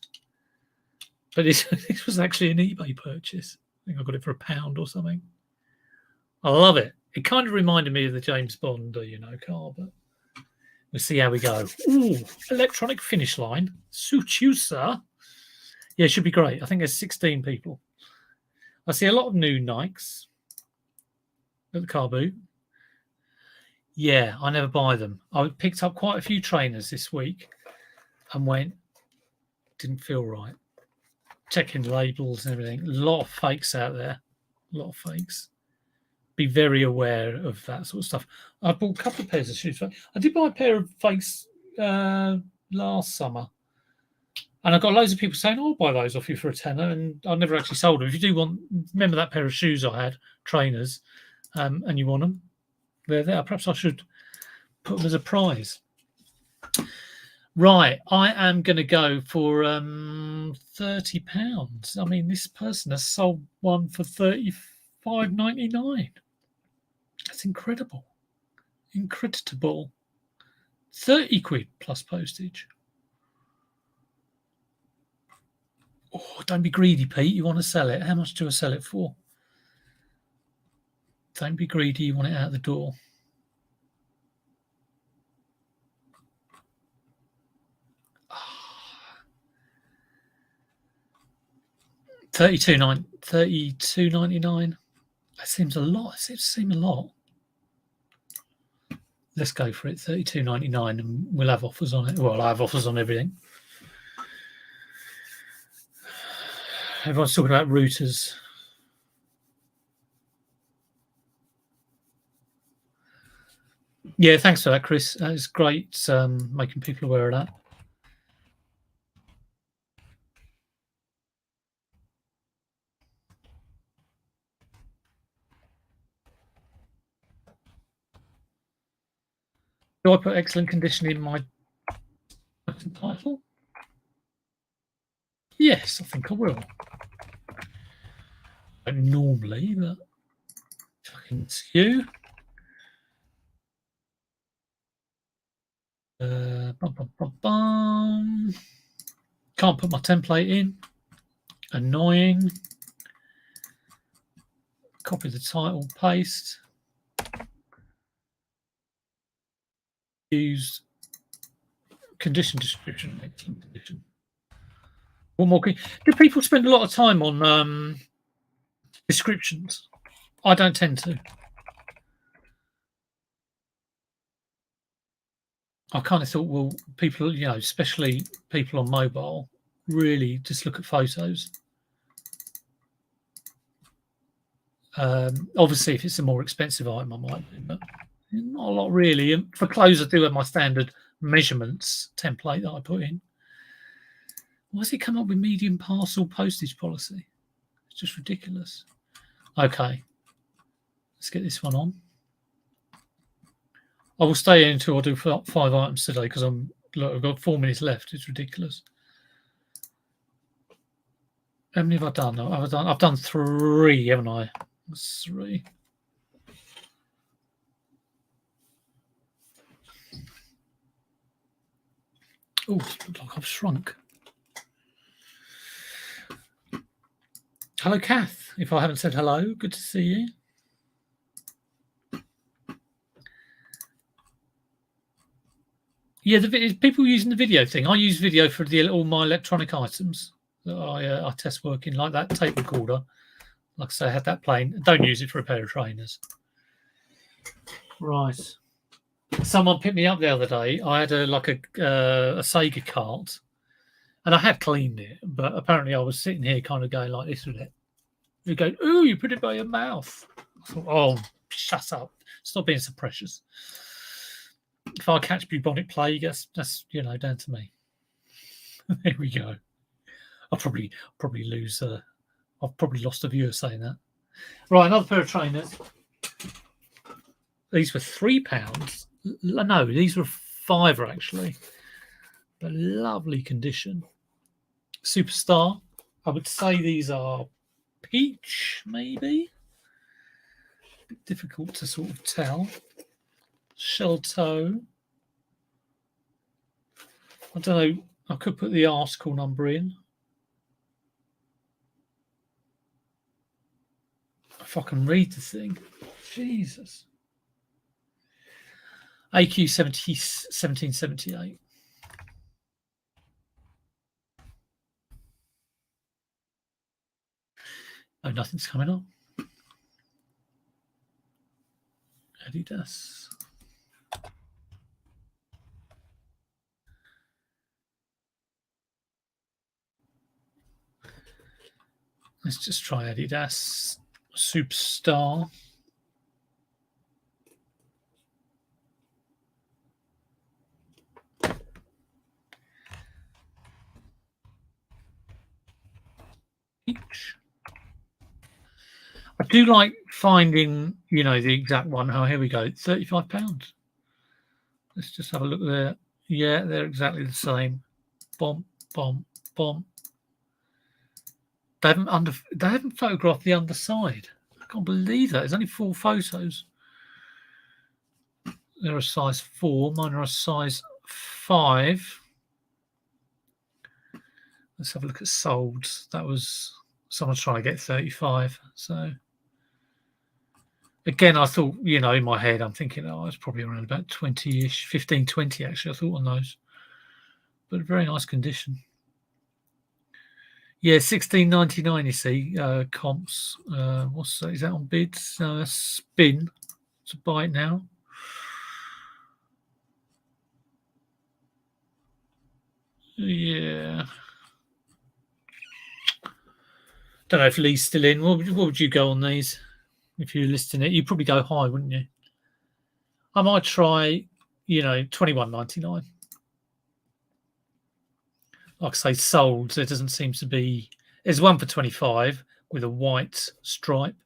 But this was actually an eBay purchase. I think I got it for £1 or something. I love it. It kind of reminded me of the James Bond, car, but we'll see how we go. Ooh, electronic finish line. Suit you, sir. Yeah, it should be great. I think there's 16 people. I see a lot of new Nikes at the car boot. Yeah, I never buy them. I picked up quite a few trainers this week and didn't feel right. Checking labels and everything. A lot of fakes out there. A lot of fakes. Be very aware of that sort of stuff. I bought a couple of pairs of shoes. I did buy a pair of fakes last summer. And I got loads of people saying, I'll buy those off you for £10, and I never actually sold them. If you do remember that pair of shoes I had, trainers, and you want them, they're there. Perhaps I should put them as a prize. Right, I am going to go for £30. I mean, this person has sold one for $35.99. That's incredible. Incredible. 30 quid plus postage. Oh, don't be greedy, Pete. You want to sell it. How much do I sell it for? Don't be greedy. You want it out the door. $32.99. That seems a lot. It seems to seem a lot. Let's go for it. $32.99, and we'll have offers on it. Well, I have offers on everything. Everyone's talking about routers. Yeah, thanks for that, Chris. That is great, making people aware of that. Do I put excellent condition in my title? Yes, I think I will. Normally, but fucking skew. Bum, bum, bum, bum. Can't put my template in. Annoying. Copy the title, paste. Use condition description. Excellent condition. One more. Do people spend a lot of time on descriptions? I don't tend to. I kind of thought, well, people, especially people on mobile, really just look at photos. Obviously, if it's a more expensive item, I might do, but not a lot really. And for clothes, I do have my standard measurements template that I put in. Why has it come up with medium parcel postage policy? It's just ridiculous. Okay, let's get this one on. I will stay here until I do 5 items today because I've got 4 minutes left. It's ridiculous. How many have I done? I've done 3, haven't I? 3. Oh, looks like I've shrunk. Hello, Kath. If I haven't said hello, good to see you. Yeah, people using the video thing. I use video for all my electronic items that I test working, like that tape recorder. Like I say, I had that playing. Don't use it for a pair of trainers. Right. Someone picked me up the other day. I had a Sega cart, and I had cleaned it, but apparently I was sitting here kind of going like this with it. You go, ooh, you put it by your mouth. I thought, oh, shut up. Stop being so precious. If I catch bubonic plague, that's down to me. There we go. I'll probably lose. I've probably lost a viewer saying that. Right, another pair of trainers. These were £3. No, these were £5 actually. But lovely condition. Superstar. I would say these are peach, maybe. A bit difficult to sort of tell. Shell toe. I don't know. I could put the article number in. If I can read the thing. Jesus. AQ 1778. Oh, nothing's coming up. Adidas. Let's just try Adidas. Superstar. Peach. I do like finding, the exact one. Oh, here we go. £35. Let's just have a look there. Yeah, they're exactly the same. Bomb, bomb, bomb. They haven't photographed the underside. I can't believe that. There's only 4 photos. They're a size 4. Mine are a size 5. Let's have a look at sold. That was someone's trying to get 35. So again, I thought, in my head, I'm thinking, it's probably around about 20-ish, 15, 20 actually, I thought on those. But very nice condition. Yeah, 16.99. You see, comps. What's that? Is that on bids? Spin to buy it now. Yeah. Don't know if Lee's still in. What would you go on these if you're listing it? You'd probably go high, wouldn't you? I might try, you know, $21.99. Like I say, sold. There doesn't seem to be. There's one for 25 with a white stripe.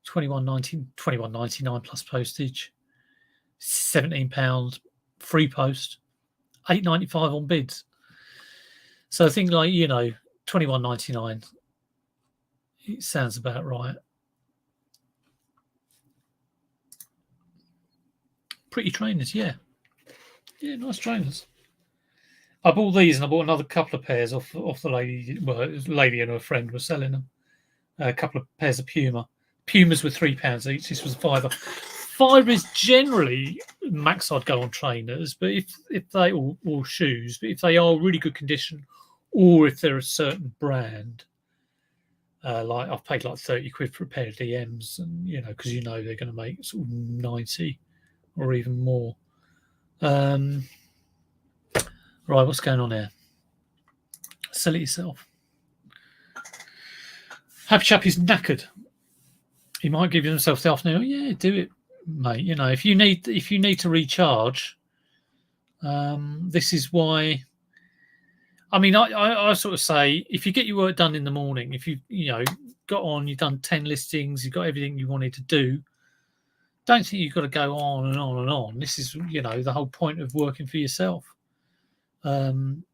$21.99 plus postage. £17 free post. $8.95 on bids. So I think, like, you know, $21.99. It sounds about right. Pretty trainers, yeah. Yeah, nice trainers. I bought these and I bought another couple of pairs off the lady. Well, it was a lady and her friend were selling them. A couple of pairs of Puma. Pumas were £3 each. This was £5. £5 is generally max I'd go on trainers, but if they or shoes, but if they are really good condition, or if they're a certain brand, like I've paid like 30 quid for a pair of DMs, and you know, because you know they're going to make sort of 90 or even more. Right, what's going on here? Sell it yourself. Happy chap is knackered. He might give himself the afternoon. Oh, yeah, do it, mate. You know, if you need to recharge, this is why. I mean, I sort of say, if you get your work done in the morning, if you got on, you've done 10 listings, you've got everything you wanted to do, don't think you've got to go on and on and on. This is, the whole point of working for yourself. Time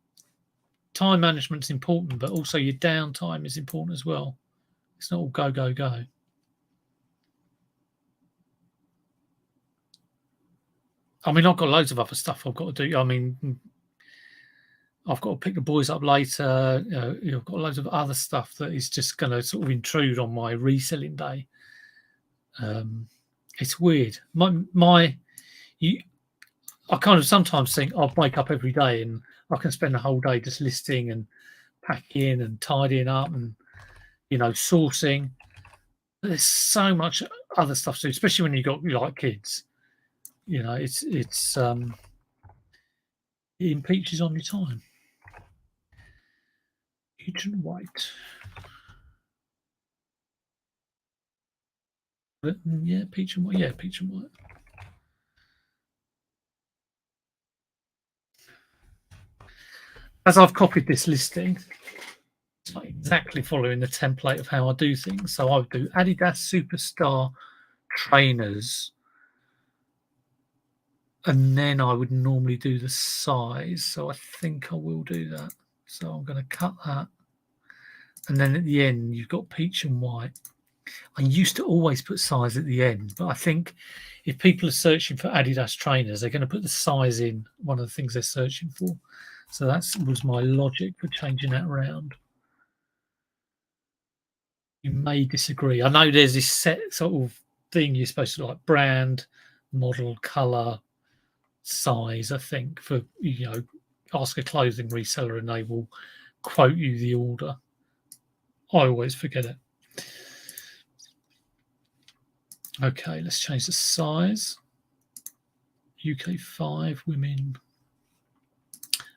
management's important, but also your downtime is important as well. It's not all go, go, go. I mean, I've got loads of other stuff I've got to do. I mean, I've got to pick the boys up later. I've got loads of other stuff that is just going to sort of intrude on my reselling day. It's weird. I kind of sometimes think I'll wake up every day and I can spend the whole day just listing and packing and tidying up and sourcing. There's so much other stuff to do, especially when you've got like kids. It impeaches on your time. Peach and white. But, yeah, peach and white. Yeah, peach and white. As I've copied this listing, it's not exactly following the template of how I do things. So I would do Adidas Superstar trainers, and then I would normally do the size. So I think I will do that. So I'm going to cut that. And then at the end, you've got peach and white. I used to always put size at the end, but I think if people are searching for Adidas trainers, they're going to put the size in one of the things they're searching for. So that was my logic for changing that around. You may disagree. I know there's this set sort of thing you're supposed to like: brand, model, color, size. I think for ask a clothing reseller and they will quote you the order. I always forget it. Okay, let's change the size. UK 5 women.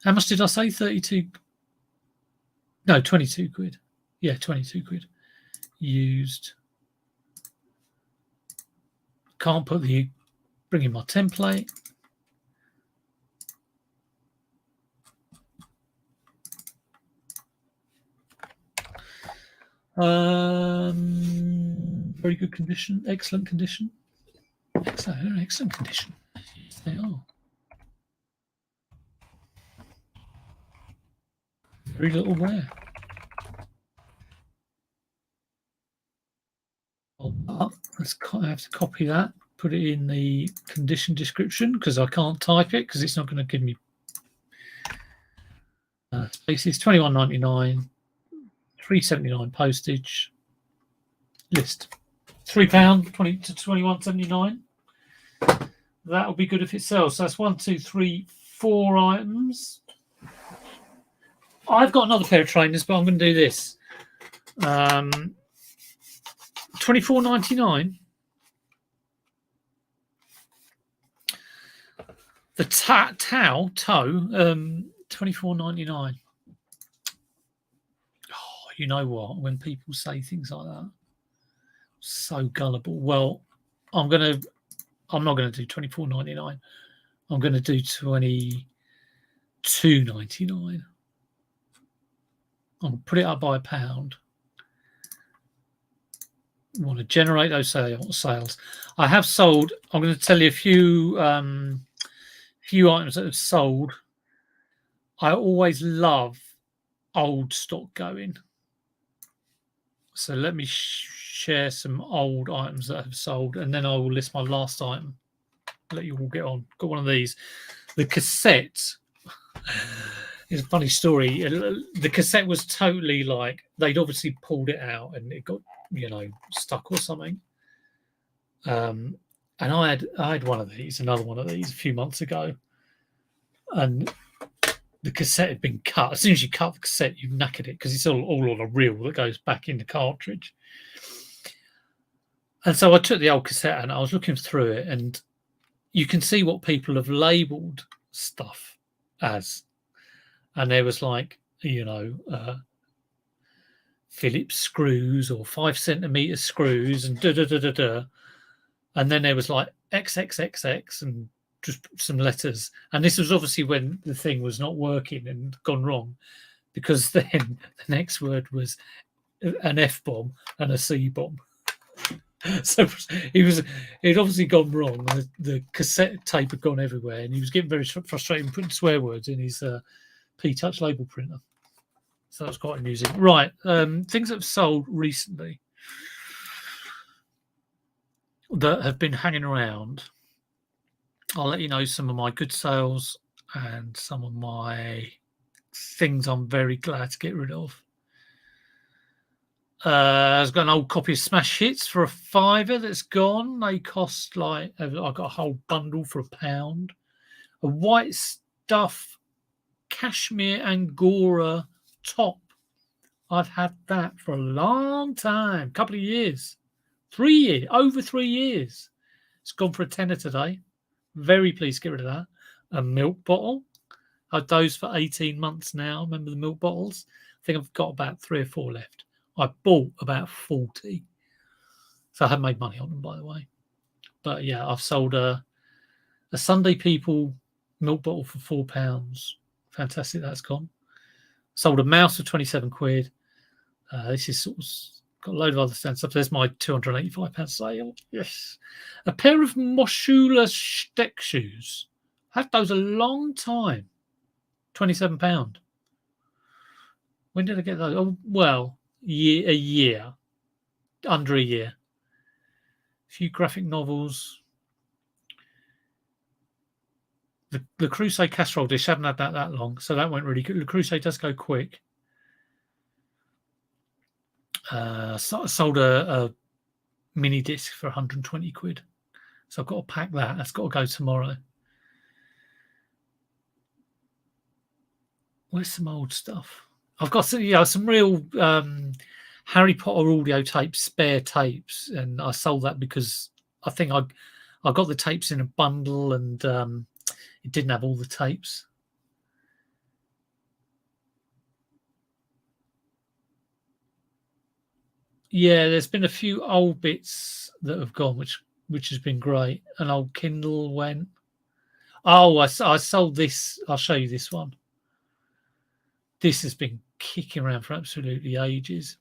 How much did I say? 32? No, 22 quid. Yeah, 22 quid. Used. Can't put the. Bring in my template. Very good condition. Excellent condition. Excellent condition. Yes, they are. Very little wear. I have to copy that, put it in the condition description because I can't type it because it's not going to give me spaces. $21.99, $3.79 postage. List £3, 20 to $21.79. That'll be good if it sells. So that's 1, 2, 3, 4 items. I've got another pair of trainers, but I'm going to do this. $24.99. The toe, $24.99. Oh, you know what? When people say things like that, so gullible. Well, I'm going to I'm not going to do $24.99. I'm going to do $22.99. I'll put it up by £1. I want to generate those sales. I have sold. I'm going to tell you a few items that have sold. I always love old stock going. So let me share some old items that have sold, and then I will list my last item. Let you all get on. Got one of these. The cassette is a funny story. The cassette was totally like, they'd obviously pulled it out and it got, stuck or something. And I had one of these, another one of these a few months ago, and the cassette had been cut. As soon as you cut the cassette, you've knackered it because it's all on a reel that goes back in the cartridge. And so I took the old cassette and I was looking through it, and you can see what people have labelled stuff as. And there was like, Phillips screws or 5 centimetre screws and da-da-da-da-da. And then there was like XXXX and just some letters. And this was obviously when the thing was not working and gone wrong, because then the next word was an F-bomb and a C-bomb. So he'd obviously gone wrong. The cassette tape had gone everywhere, and he was getting very frustrated putting swear words in his P-Touch label printer. So that's quite amusing. Right, things that have sold recently that have been hanging around. I'll let you know some of my good sales and some of my things I'm very glad to get rid of. I've got an old copy of Smash Hits for a £5 that's gone. They cost I got a whole bundle for £1. A white stuff cashmere Angora top. I've had that for a long time, couple of years, 3 years, over 3 years. It's gone for a tenner today. Very pleased to get rid of that. A milk bottle. I've had those for 18 months now. Remember the milk bottles? I think I've got about 3 or 4 left. I bought about 40. So I haven't made money on them, by the way. But yeah, I've sold a Sunday People milk bottle for £4. Fantastic, that's gone. Sold a mouse for 27 quid. This is sort of got a load of other stuff. There's my £285 sale. Yes. A pair of Moschula Steck shoes. Had those a long time. £27. When did I get those? Oh, well, a year. Under a year. A few graphic novels. The Crusade casserole dish, haven't had that long, so that went really good. The Crusade does go quick. Sold a mini disc for 120 quid. So I've got to pack that. That's got to go tomorrow. Where's some old stuff? I've got some real Harry Potter audio tapes, spare tapes, and I sold that because I think I got the tapes in a bundle, and it didn't have all the tapes. Yeah, there's been a few old bits that have gone, which has been great. An old Kindle went. Oh, I sold this. I'll show you this one. This has been kicking around for absolutely ages.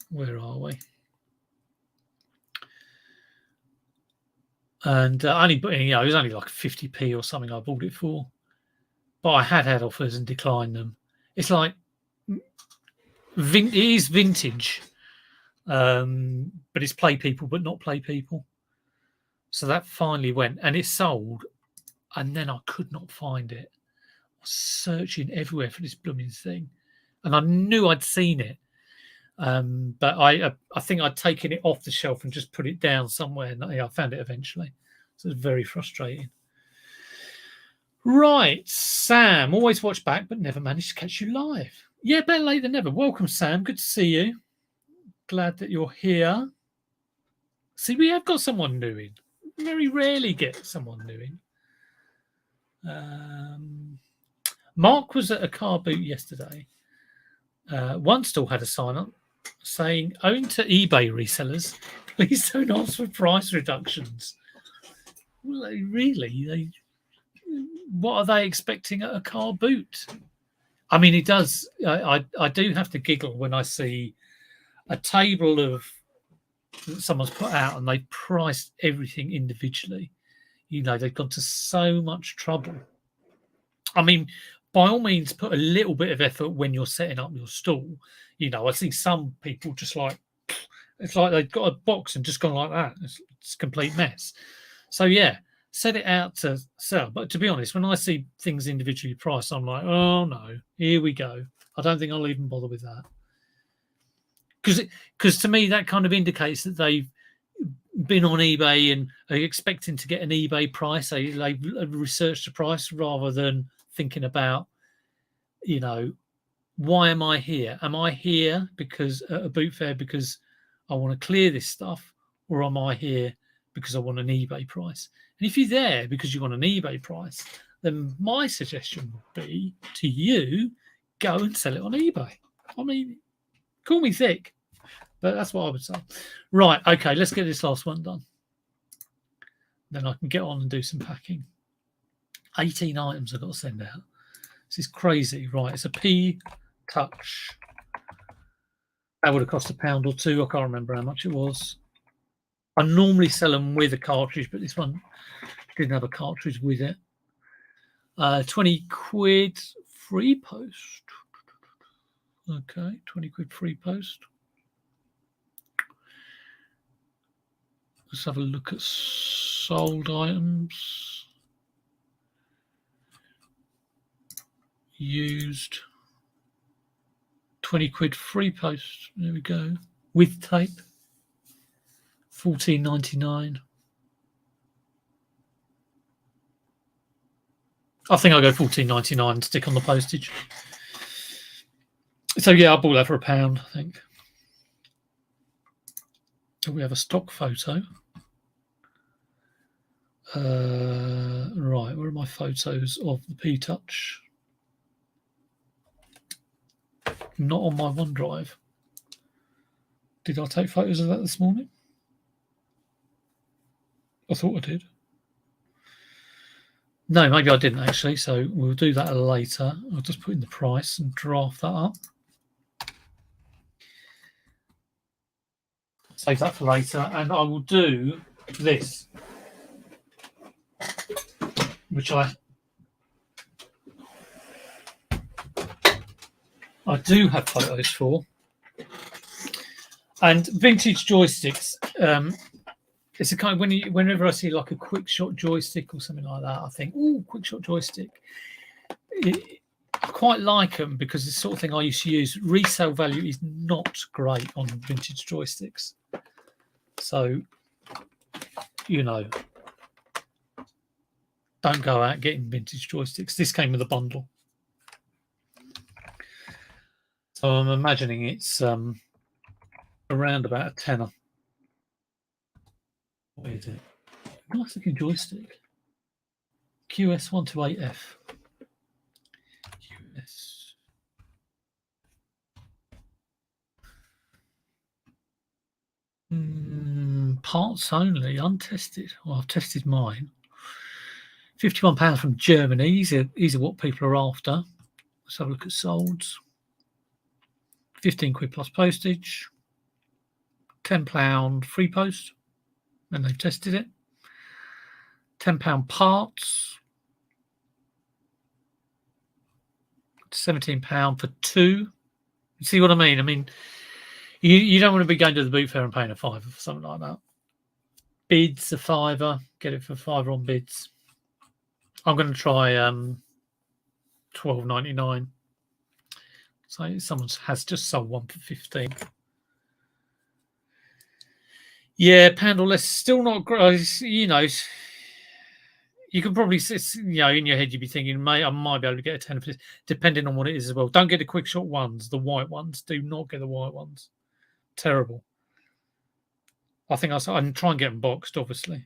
Where are we? And it was only like 50p or something I bought it for. But I had offers and declined them. It's like, it is vintage, but it's Play People, but not Play People. So that finally went, and it sold, and then I could not find it. I was searching everywhere for this blooming thing, and I knew I'd seen it, but I think I'd taken it off the shelf and just put it down somewhere, and I found it eventually. So it's very frustrating. Right, Sam, always watch back, but never managed to catch you live. Yeah, better late than never. Welcome, Sam. Good to see you. Glad that you're here. See, we have got someone new in. Very rarely get someone new in. Mark was at a car boot yesterday. One stall had a sign up saying, owing to eBay resellers, Please don't ask for price reductions. Well, really? What are they expecting at a car boot? I mean, it does. I do have to giggle when I see a table of that someone's put out and they priced everything individually. You know, they've gone to so much trouble. I mean, by all means, put a little bit of effort when you're setting up your stall. You know, I see some people just like it's like they've got a box and just gone like that. It's a complete mess. So yeah, set it out to sell. But to be honest, when I see things individually priced, I'm like, oh no, here we go. I don't think I'll even bother with that. Because to me, that kind of indicates that they've been on eBay and are expecting to get an eBay price. They've researched the price rather than thinking about, you know, why am I here? Am I here because at a boot fair because I want to clear this stuff, or am I here because I want an eBay price? And if you're there because you want an eBay price, then my suggestion would be to you, go and sell it on eBay. I mean, call me thick, but that's what I would say. Right, okay, let's get this last one done. Then I can get on and do some packing. 18 items I've got to send out. This is crazy. Right, it's a P-Touch. That would have cost £1 or £2. I can't remember how much it was. I normally sell them with a cartridge, but this one didn't have a cartridge with it. 20 quid free post. Okay, 20 quid free post. Let's have a look at sold items. Used. 20 quid free post. There we go. With tape. 14.99. I think I'll go 14.99 and stick on the postage. So yeah, I bought that for £1, I think. We have a stock photo. Right, where are my photos of the P-Touch? Not on my OneDrive. Did I take photos of that this morning? I thought I did. No, maybe I didn't actually, so we'll do that later. I'll just put in the price and draft that up. Save that for later, and I will do this, which I do have photos for. And vintage joysticks, it's a kind of whenever I see like a quick shot joystick or something like that, I think, oh, quick shot joystick. I quite like them because it's the sort of thing I used to use. Resale value is not great on vintage joysticks. So, you know, don't go out getting vintage joysticks. This came with a bundle. So I'm imagining it's around about a tenner. What is it? Nice looking joystick. QS128F. QS. Parts only, untested. Well, I've tested mine. £51 from Germany. These are what people are after. Let's have a look at solds. 15 quid plus postage. £10 free post. And they've tested it. £10 parts. £17 for two. You see what I mean? I mean, you don't want to be going to the boot fair and paying a £5 for something like that. Bids a £5. Get it for £5 on bids. I'm going to try £12.99. So someone has just sold one for 15. Yeah, pound or less. Still not great. You know, you can probably, you know, in your head you'd be thinking, I might be able to get a 10 for this, depending on what it is as well. Don't get the quick shot ones, the white ones. Do not get the white ones. Terrible. I think I'm try and get them boxed, obviously.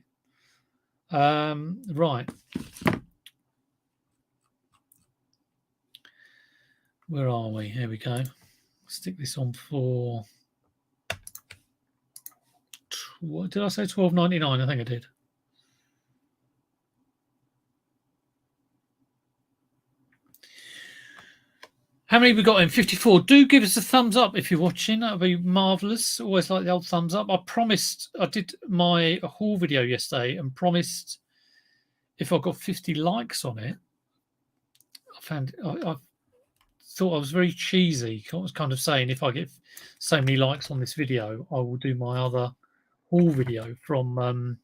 Right. Where are we? Here we go. Stick this on for What did I say? $12.99. I think I did. How many we got in? 54. Do give us a thumbs up if you're watching. That would be marvellous. Always like the old thumbs up. I promised, I did my haul video yesterday and promised if I got 50 likes on it, I thought I was very cheesy. I was kind of saying if I get so many likes on this video, I will do my other haul video from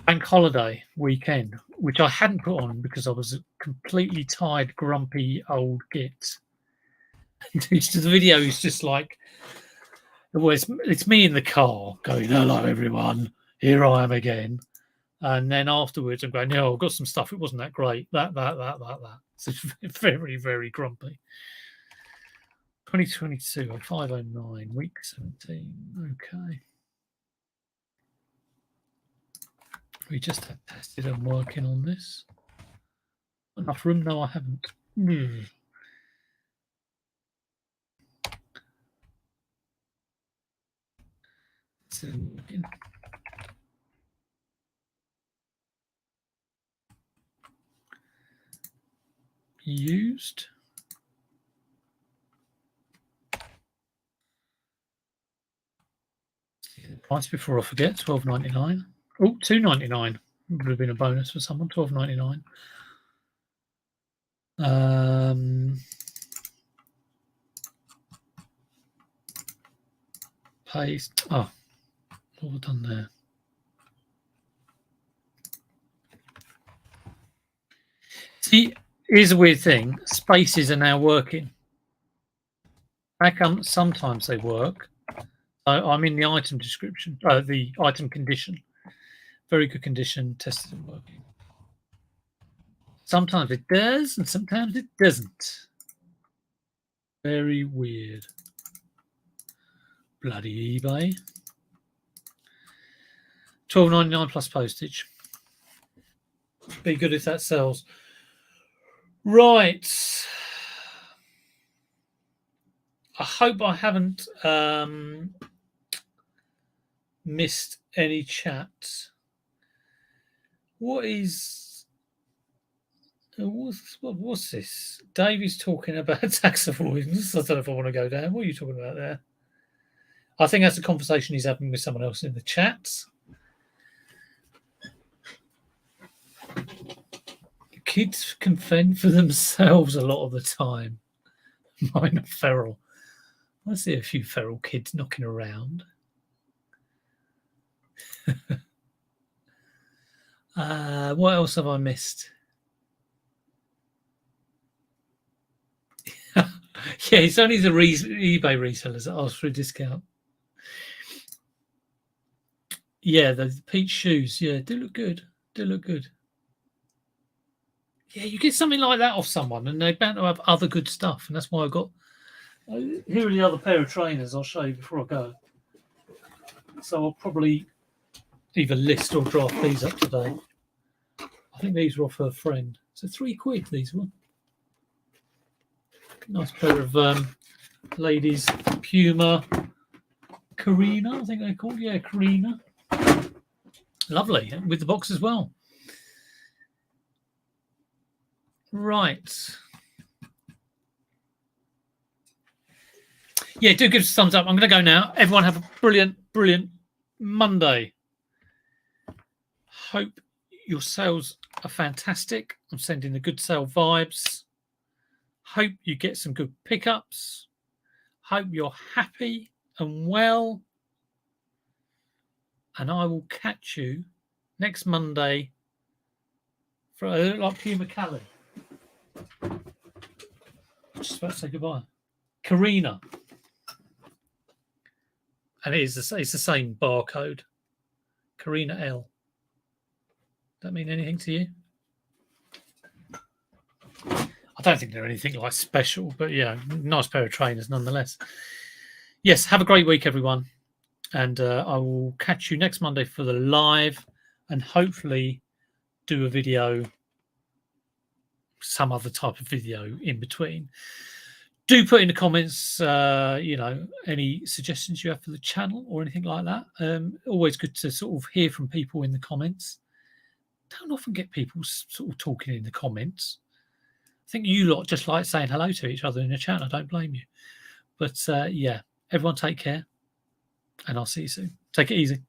Bank Holiday weekend, which I hadn't put on because I was a completely tired, grumpy old git. The video is just like, well, it's me in the car going, hello, everyone, here I am again. And then afterwards, I'm going, no, I've got some stuff. It wasn't that great. That. So it's very, very grumpy. 2022, 509, week 17. Okay. We just had tested and working on this. Enough room? No, I haven't. Used. Price before I forget, $12.99. Oh, $2.99 would have been a bonus for someone. $12.99. Paste. Oh, what have I done there? See, here's a weird thing. Spaces are now working. How come sometimes they work? I'm in the item description, the item condition. Very good condition, tested and working. Sometimes it does, and sometimes it doesn't. Very weird. Bloody eBay. $12.99 plus postage. Be good if that sells. Right. I hope I haven't missed any chat. What's this? Davey's talking about tax avoidance. I don't know if I want to go down. What are you talking about there? I think that's a conversation he's having with someone else in the chats. Kids can fend for themselves a lot of the time. Mine are feral. I see a few feral kids knocking around. What else have I missed? Yeah, it's only the eBay resellers that ask for a discount. Yeah, the peach shoes. Yeah, do look good. Yeah, you get something like that off someone, and they're bound to have other good stuff, and that's why I got. Here are the other pair of trainers I'll show you before I go. So I'll probably either list or draft these up today. I think these were off her friend. So £3 these were. Nice pair of ladies Puma Karina, I think they're called. Yeah, Karina. Lovely, with the box as well. Right. Yeah, do give us a thumbs up. I'm going to go now. Everyone have a brilliant Monday. Hope your sales are fantastic. I'm sending the good sale vibes. Hope you get some good pickups. Hope you're happy and well. And I will catch you next Monday for a little like Puma Callie. Just about to say goodbye. Karina. And it's the same barcode. Karina L. That mean anything to you? I don't think they're anything like special, but yeah, nice pair of trainers nonetheless. Yes, have a great week, everyone. And I will catch you next Monday for the live and hopefully do a video, some other type of video in between. Do put in the comments, any suggestions you have for the channel or anything like that. Always good to sort of hear from people in the comments. Don't often get people sort of talking in the comments. I think you lot just like saying hello to each other in the chat. I don't blame you. But yeah, everyone take care, and I'll see you soon. Take it easy.